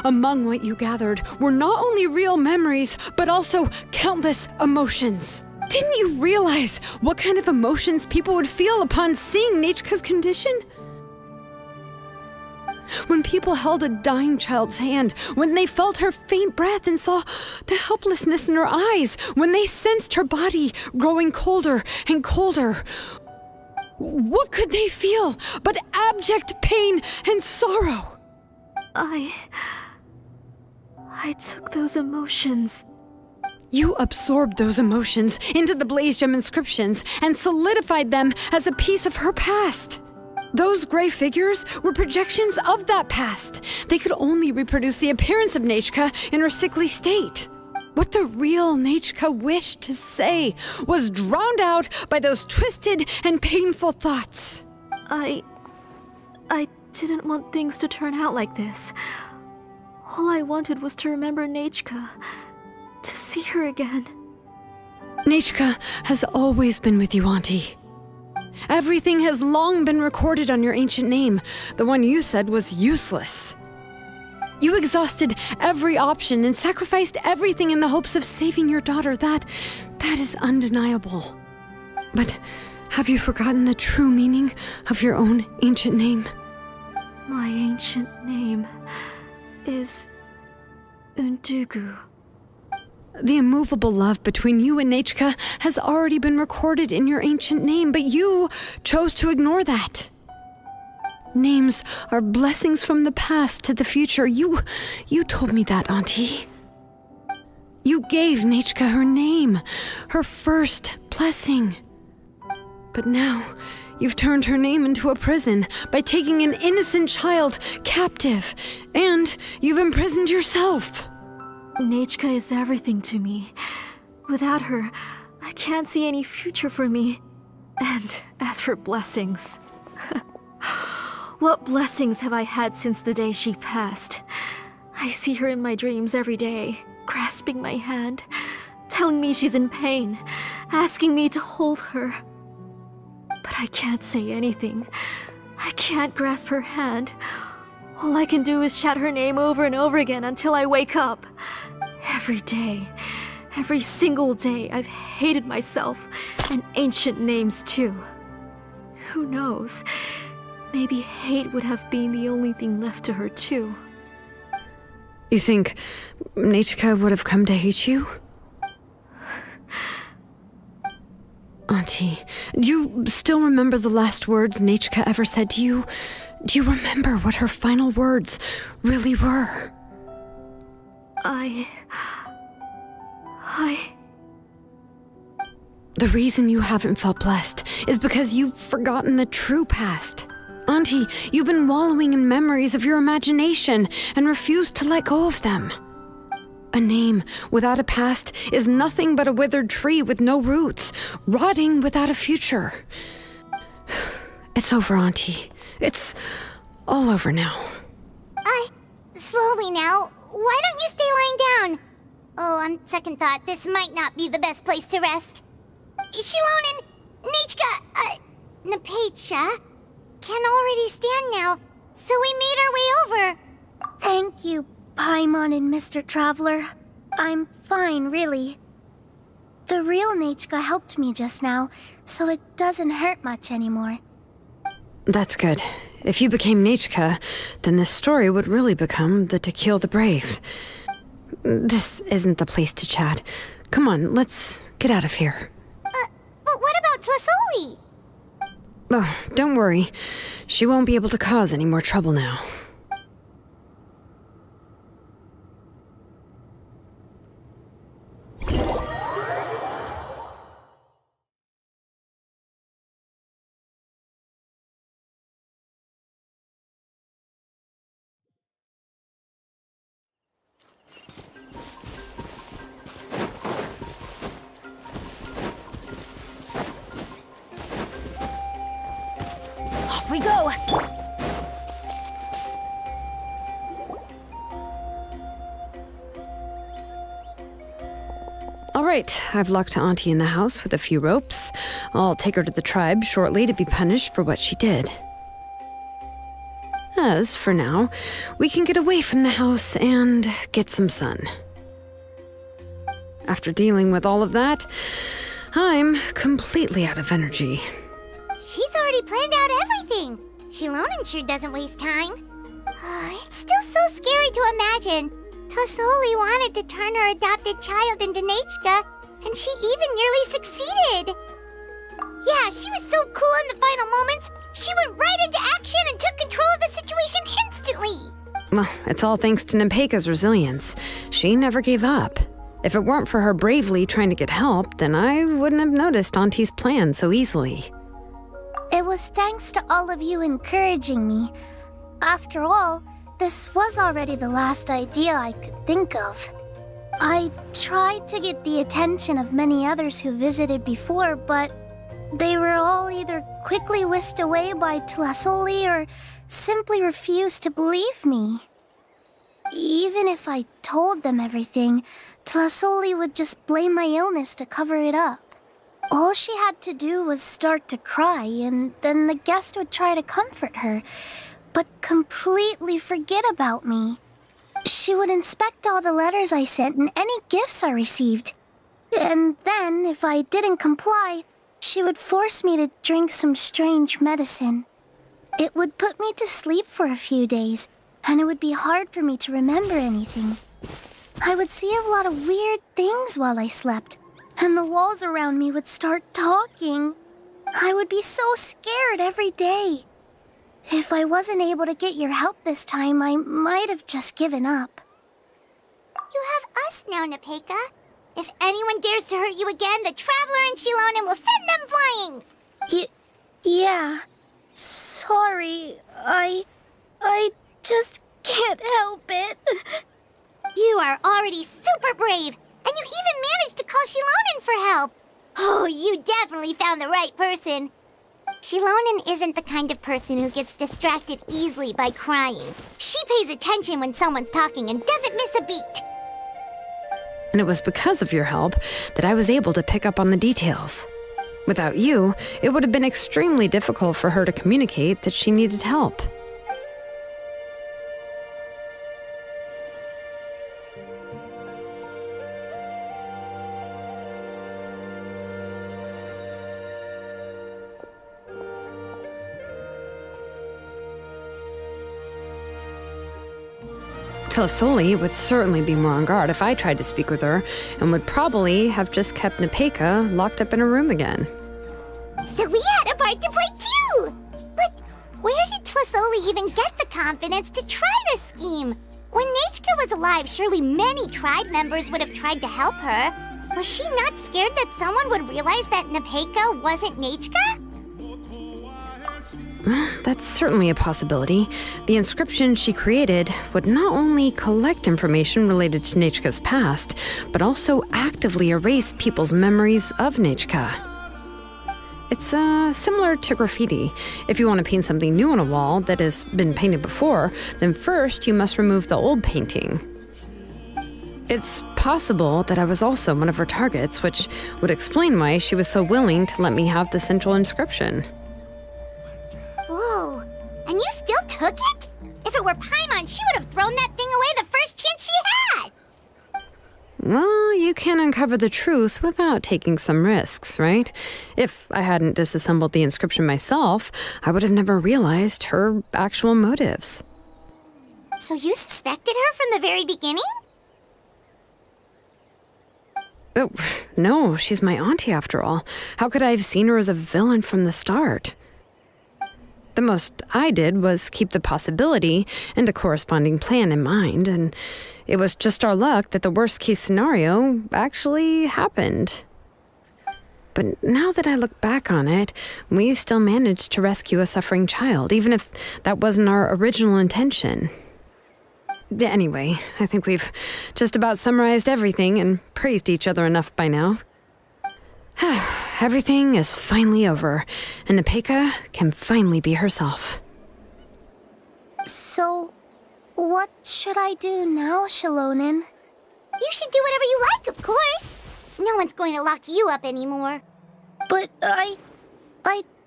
Among what you gathered were not only real memories, but also countless emotions. Didn't you realize what kind of emotions people would feel upon seeing Nechka's condition? When people held a dying child's hand, when they felt her faint breath and saw the helplessness in her eyes, when they sensed her body growing colder and colder, what could they feel but abject pain and sorrow? I took those emotions. You absorbed those emotions into the Blaze Gem inscriptions and solidified them as a piece of her past. Those gray figures were projections of that past. They could only reproduce the appearance of Nechka in her sickly state. What the real Nechka wished to say was drowned out by those twisted and painful thoughts. I didn't want things to turn out like this. All I wanted was to remember Nechka. see her again. Nechka has always been with you, Auntie. Everything has long been recorded on your ancient name. The one you said was useless. You exhausted every option and sacrificed everything in the hopes of saving your daughter. That is undeniable. But have you forgotten the true meaning of your own ancient name? My ancient name is Undugu. The immovable love between you and Nechka has already been recorded in your ancient name, but you chose to ignore that. Names are blessings from the past to the future. You told me that, Auntie. You gave Nechka her name, her first blessing. But now, you've turned her name into a prison by taking an innocent child captive, and you've imprisoned yourself. Nechka is everything to me. Without her, I can't see any future for me. And as for blessings... What blessings have I had since the day she passed? I see her in my dreams every day, grasping my hand, telling me she's in pain, asking me to hold her. But I can't say anything. I can't grasp her hand. All I can do is shout her name over and over again until I wake up. Every day, every single day, I've hated myself, and ancient names too. Who knows? Maybe hate would have been the only thing left to her too. You think Nechka would have come to hate you? Auntie, do you still remember the last words Nechka ever said to you? Do you remember what her final words really were? The reason you haven't felt blessed is because you've forgotten the true past. Auntie, you've been wallowing in memories of your imagination and refused to let go of them. A name without a past is nothing but a withered tree with no roots, rotting without a future. It's over, Auntie. It's all over now. Slowly now. Why don't you stay lying down? Oh, on second thought, this might not be the best place to rest. Xilonen, Nechka, Napecha can already stand now, so we made our way over. Thank you, Paimon and Mr. Traveler. I'm fine, really. The real Nechka helped me just now, so it doesn't hurt much anymore. That's good. If you became Nechka, then this story would really become the To Kill the Brave. This isn't the place to chat. Come on, let's get out of here. But what about Tlasoli? Oh, don't worry. She won't be able to cause any more trouble now. Off we go! All right, I've locked Auntie in the house with a few ropes. I'll take her to the tribe shortly to be punished for what she did. As for now, we can get away from the house and get some sun. After dealing with all of that, I'm completely out of energy. She's already planned out everything. Xilonen sure doesn't waste time. It's still so scary to imagine. Tlasoli wanted to turn her adopted child into Nechka, and she even nearly succeeded. Yeah, she was so cool in the final moments. She went right into action and took control of the situation instantly. Well, it's all thanks to Nempeka's resilience. She never gave up. If it weren't for her bravely trying to get help, then I wouldn't have noticed Auntie's plan so easily. It was thanks to all of you encouraging me. After all, this was already the last idea I could think of. I tried to get the attention of many others who visited before, but they were all either quickly whisked away by Tlasoli or simply refused to believe me. even if I told them everything, Tlasoli would just blame my illness to cover it up. All she had to do was start to cry, and then the guest would try to comfort her, but completely forget about me. She would inspect all the letters I sent and any gifts I received. And then, if I didn't comply, she would force me to drink some strange medicine. It would put me to sleep for a few days, and it would be hard for me to remember anything. I would see a lot of weird things while I slept, and the walls around me would start talking. I would be so scared every day. If I wasn't able to get your help this time, I might have just given up. You have us now, Nepeka. If anyone dares to hurt you again, the Traveler and Xilonen will send them flying! Yeah. Sorry, I just can't help it. You are already super brave, and you even managed to call Xilonen for help. Oh, you definitely found the right person. Xilonen isn't the kind of person who gets distracted easily by crying. She pays attention when someone's talking and doesn't miss a beat. And it was because of your help that I was able to pick up on the details. Without you, it would have been extremely difficult for her to communicate that she needed help. Tlasoli would certainly be more on guard if I tried to speak with her, and would probably have just kept Nepeka locked up in a room again. So we had a part to play too! But where did Tlasoli even get the confidence to try this scheme? When Nechka was alive, surely many tribe members would have tried to help her. Was she not scared that someone would realize that Nepeka wasn't Nechka? That's certainly a possibility. The inscription she created would not only collect information related to Nechka's past, but also actively erase people's memories of Nechka. It's similar to graffiti. If you want to paint something new on a wall that has been painted before, then first you must remove the old painting. It's possible that I was also one of her targets, which would explain why she was so willing to let me have the central inscription. Whoa, and you still took it? If it were Paimon, she would have thrown that thing away the first chance she had! Well, you can uncover the truth without taking some risks, right? If I hadn't disassembled the inscription myself, I would have never realized her actual motives. So you suspected her from the very beginning? Oh, no, she's my auntie after all. How could I have seen her as a villain from the start? The most I did was keep the possibility and a corresponding plan in mind, and it was just our luck that the worst-case scenario actually happened. But now that I look back on it, we still managed to rescue a suffering child, even if that wasn't our original intention. Anyway, I think we've just about summarized everything and praised each other enough by now. Everything is finally over, and Nepeka can finally be herself. So, what should I do now, Xilonen? You should do whatever you like, of course. No one's going to lock you up anymore. But I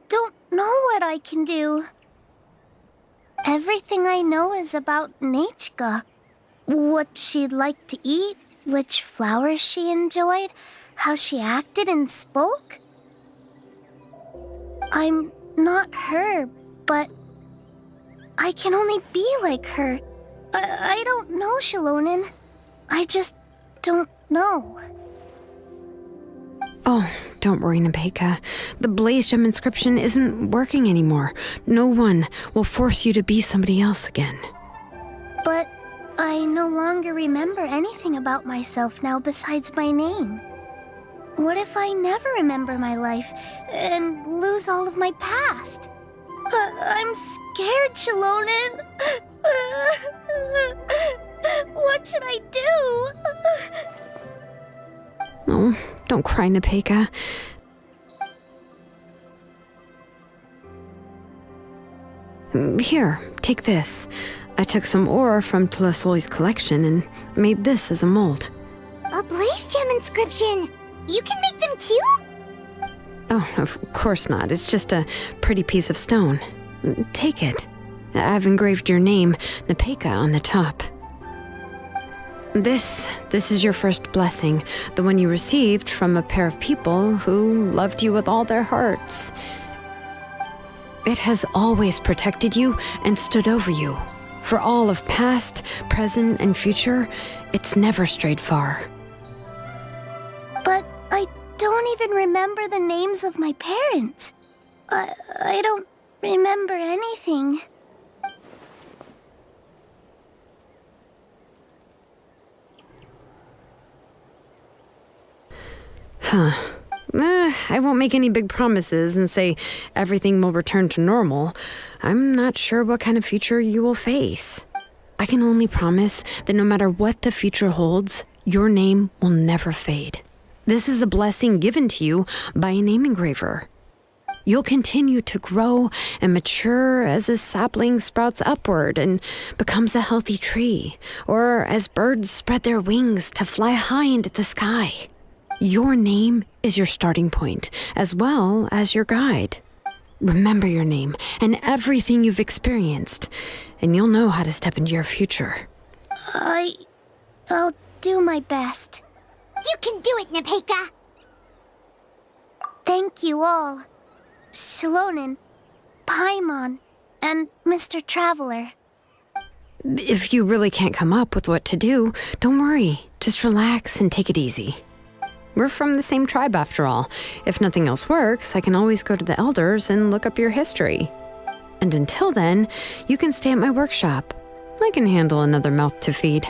don't know what I can do. Everything I know is about Nechka. What she'd like to eat, which flowers she enjoyed, how she acted and spoke. I'm not her, but I can only be like her. I don't know, Xilonen. I just don't know. Oh, don't worry, Nepeka. The Blaze Gem inscription isn't working anymore. No one will force you to be somebody else again. But I no longer remember anything about myself now besides my name. What if I never remember my life and lose all of my past? I'm scared, Xilonen. What should I do? Oh, don't cry, Nepeka. Here, take this. I took some ore from Tlasoli's collection and made this as a mold. A blaze gem inscription! You can make them too? Oh, of course not. It's just a pretty piece of stone. Take it. I've engraved your name, Nepeka, on the top. This is your first blessing, the one you received from a pair of people who loved you with all their hearts. It has always protected you and stood over you. For all of past, present, and future, it's never strayed far. But I don't even remember the names of my parents. I don't remember anything. I won't make any big promises and say everything will return to normal. I'm not sure what kind of future you will face. I can only promise that no matter what the future holds, your name will never fade. This is a blessing given to you by a name engraver. You'll continue to grow and mature as a sapling sprouts upward and becomes a healthy tree, or as birds spread their wings to fly high into the sky. Your name is your starting point, as well as your guide. Remember your name and everything you've experienced, and you'll know how to step into your future. I'll do my best. You can do it, Nepeka! Thank you all. Xilonen, Paimon, and Mr. Traveler. If you really can't come up with what to do, don't worry. Just relax and take it easy. We're from the same tribe after all. If nothing else works, I can always go to the elders and look up your history. And until then, you can stay at my workshop. I can handle another mouth to feed.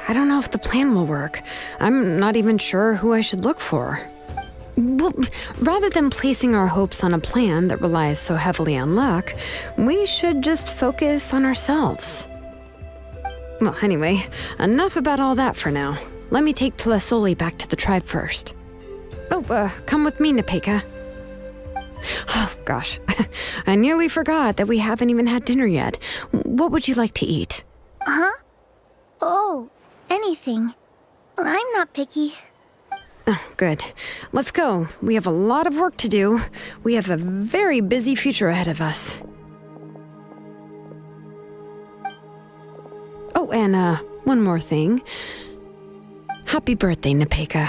I don't know if the plan will work. I'm not even sure who I should look for. Well, rather than placing our hopes on a plan that relies so heavily on luck, we should just focus on ourselves. Well, anyway, enough about all that for now. Let me take Tlasoli back to the tribe first. Oh, come with me, Nepeka. Oh, gosh. I nearly forgot that we haven't even had dinner yet. What would you like to eat? Huh? Oh, anything. I'm not picky. Oh, good. Let's go. We have a lot of work to do. We have a very busy future ahead of us. Oh, and one more thing. Happy birthday, Nepeka.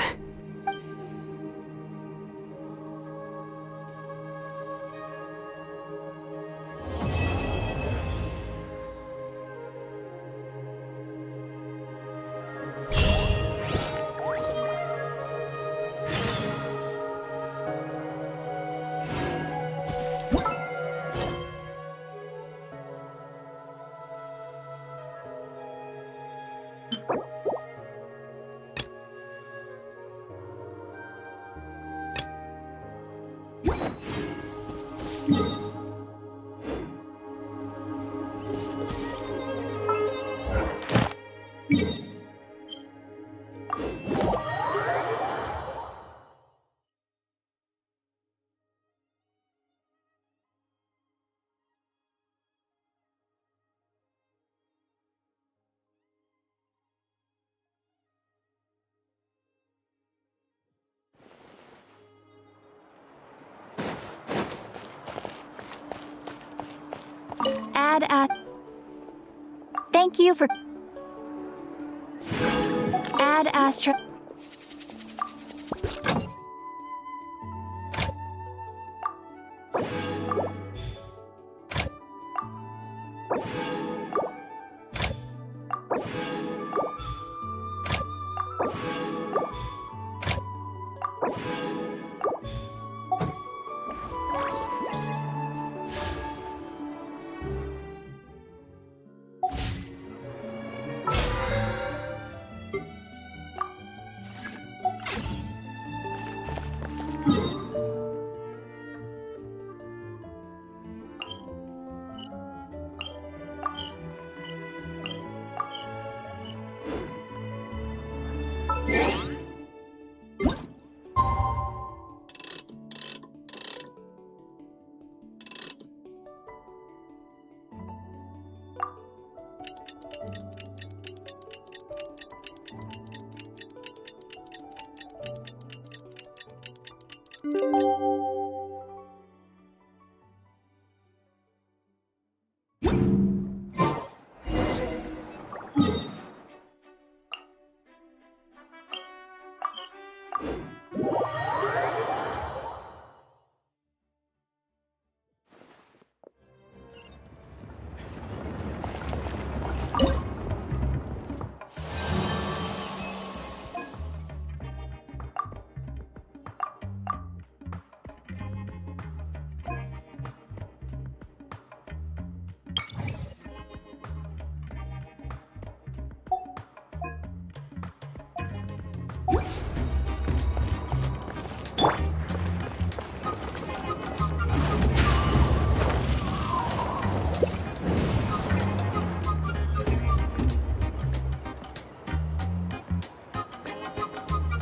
Thank you for... Ad Astra...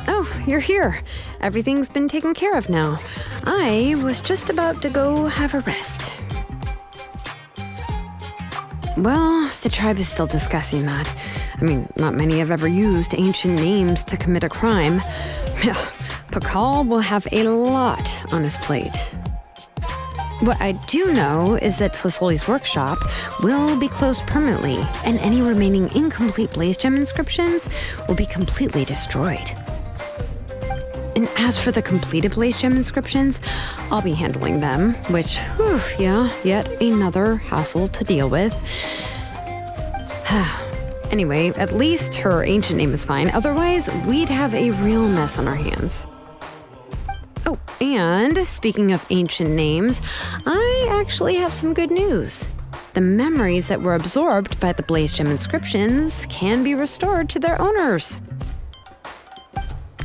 Oh, you're here. Everything's been taken care of now. I was just about to go have a rest. Well, the tribe is still discussing that. I mean, not many have ever used ancient names to commit a crime. Pakal will have a lot on his plate. What I do know is that Tlisoli's workshop will be closed permanently, and any remaining incomplete Blaze Gem inscriptions will be completely destroyed. And as for the completed Blaze Gem inscriptions, I'll be handling them, which, yet another hassle to deal with. Anyway, at least her ancient name is fine. Otherwise, we'd have a real mess on our hands. Oh, and speaking of ancient names, I actually have some good news. The memories that were absorbed by the Blaze Gem inscriptions can be restored to their owners.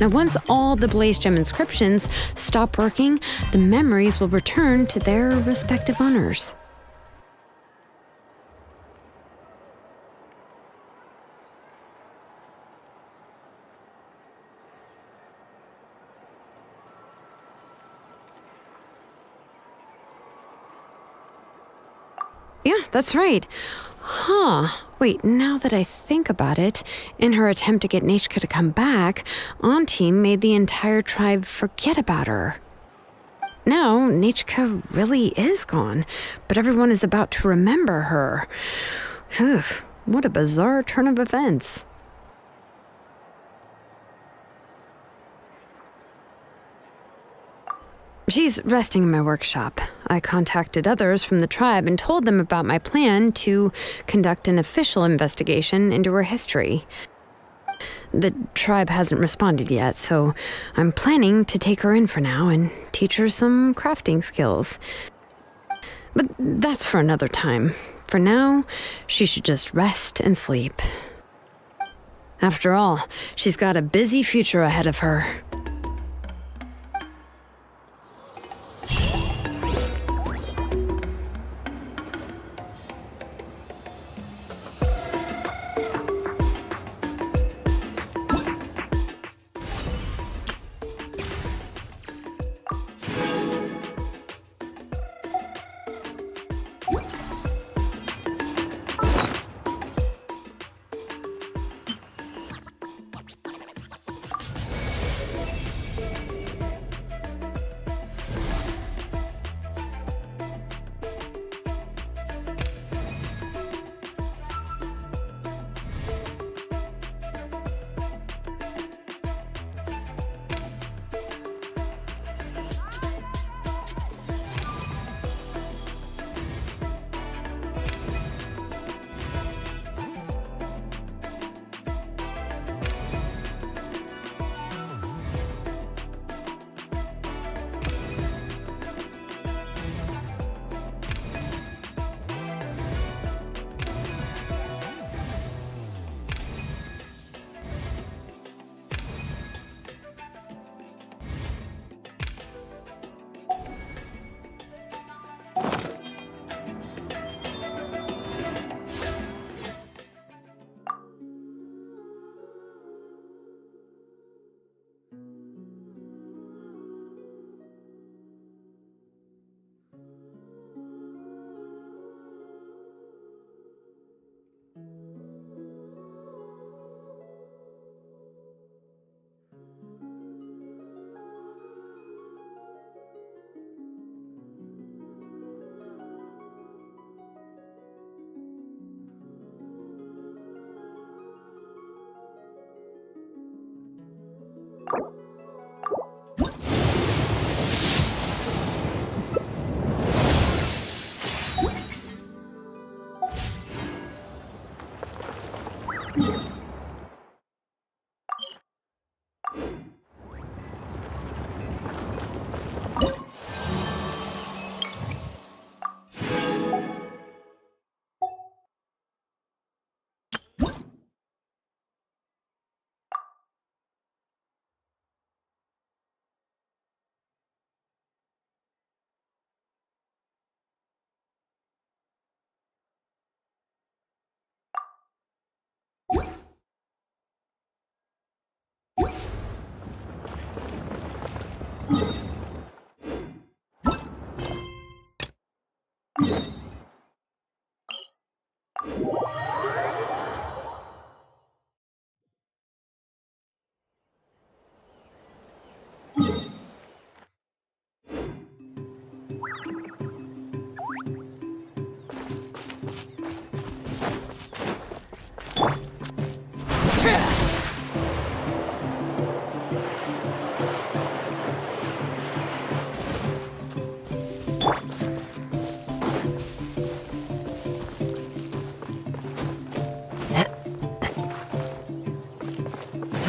Now, once all the Blaze Gem inscriptions stop working, the memories will return to their respective owners. Yeah, that's right. Wait, now that I think about it, in her attempt to get Nechka to come back, Auntie made the entire tribe forget about her. Now, Nechka really is gone, but everyone is about to remember her. What a bizarre turn of events. She's resting in my workshop. I contacted others from the tribe and told them about my plan to conduct an official investigation into her history. The tribe hasn't responded yet, so I'm planning to take her in for now and teach her some crafting skills. But that's for another time. For now, she should just rest and sleep. After all, she's got a busy future ahead of her.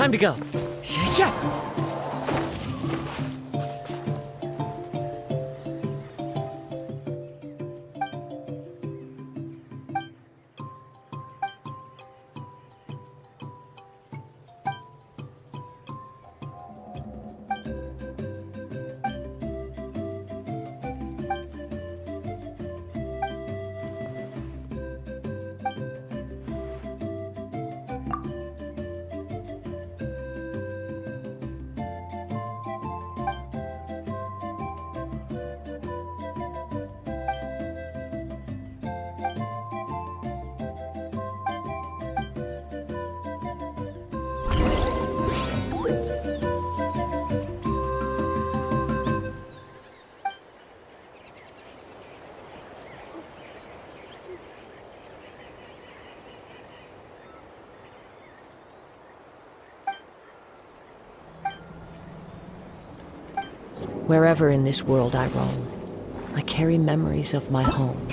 Time to go. Yeah. Wherever in this world I roam, I carry memories of my home.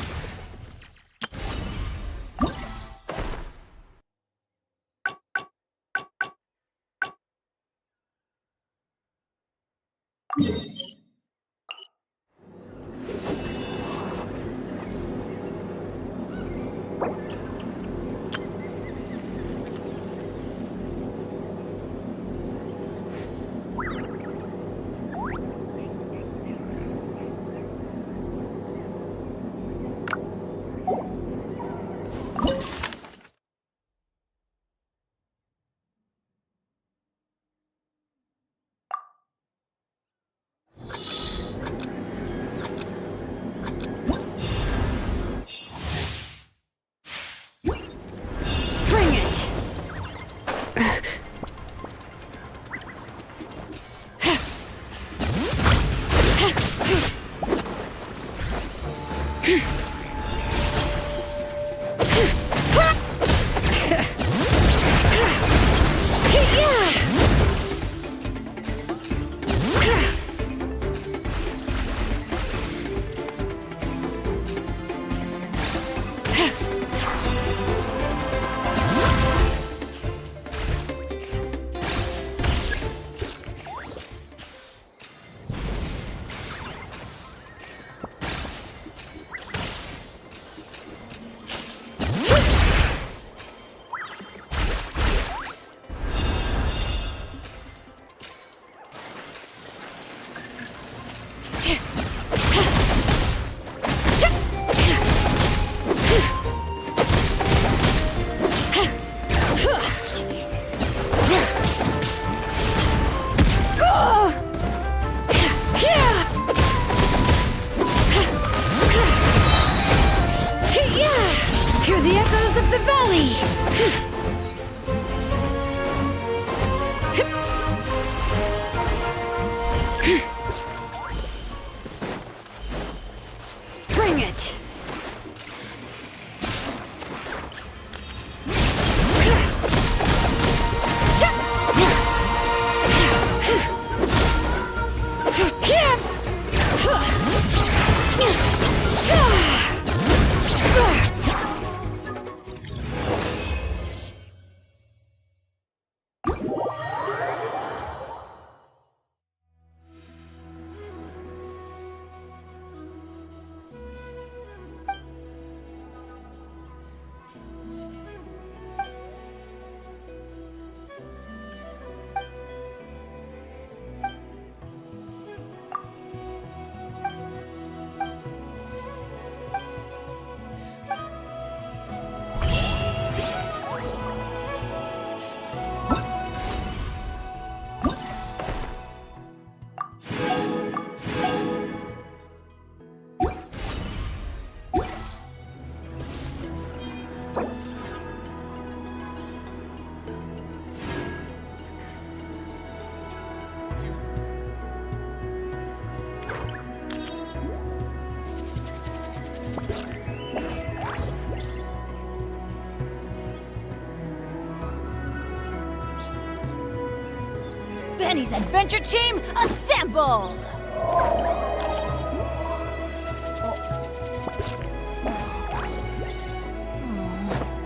Benny's adventure team, assemble!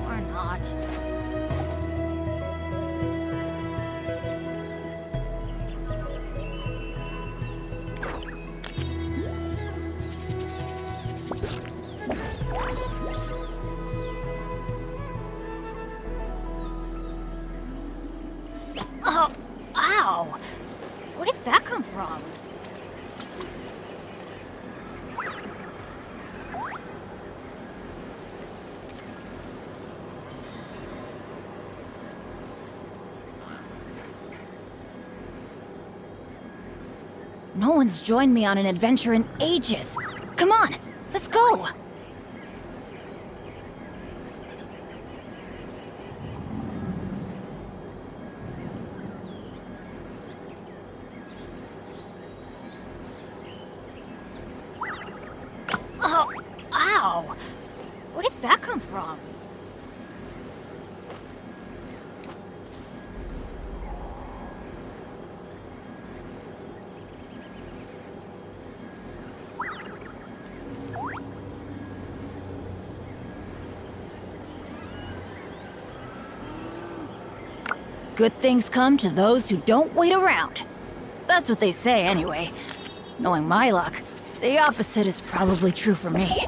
Or not. Oh, ow! Where did that come from? No one's joined me on an adventure in ages. Come on, let's go! Oh, ow! Where did that come from? Good things come to those who don't wait around. That's what they say anyway. Knowing my luck, the opposite is probably true for me.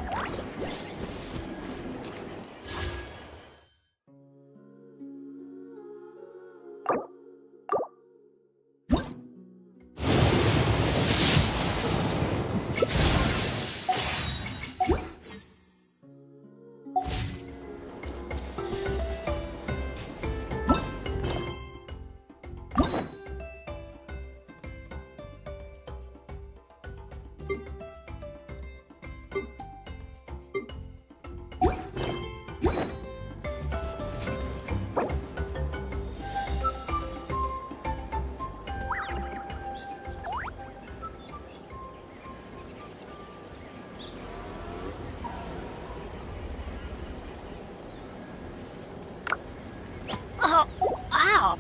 Oh, ow!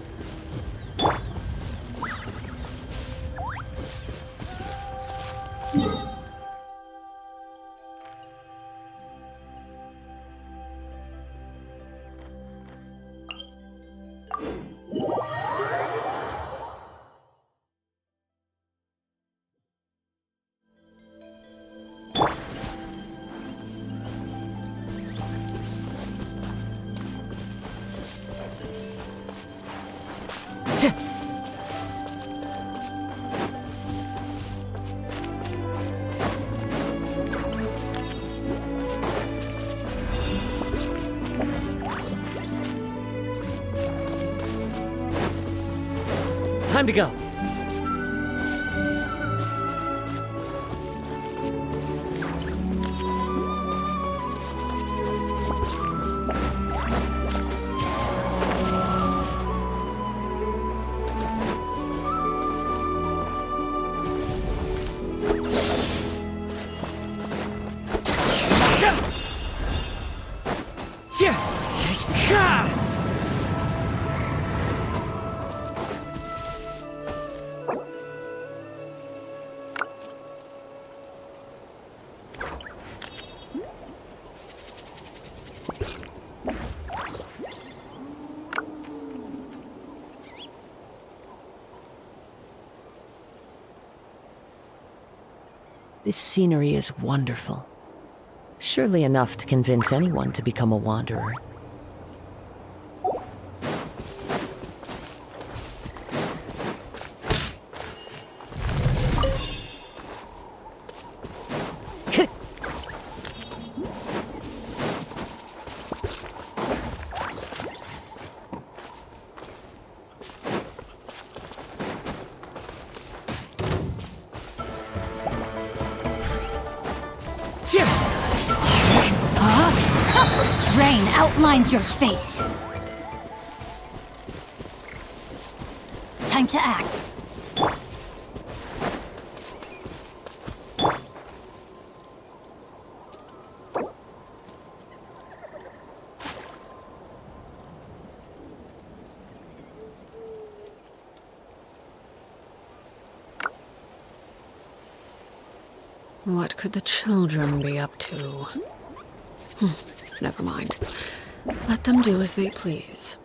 Time to go. This scenery is wonderful. Surely enough to convince anyone to become a wanderer. Rain outlines your fate. Time to act. What could the children be up to? Never mind. Let them do as they please.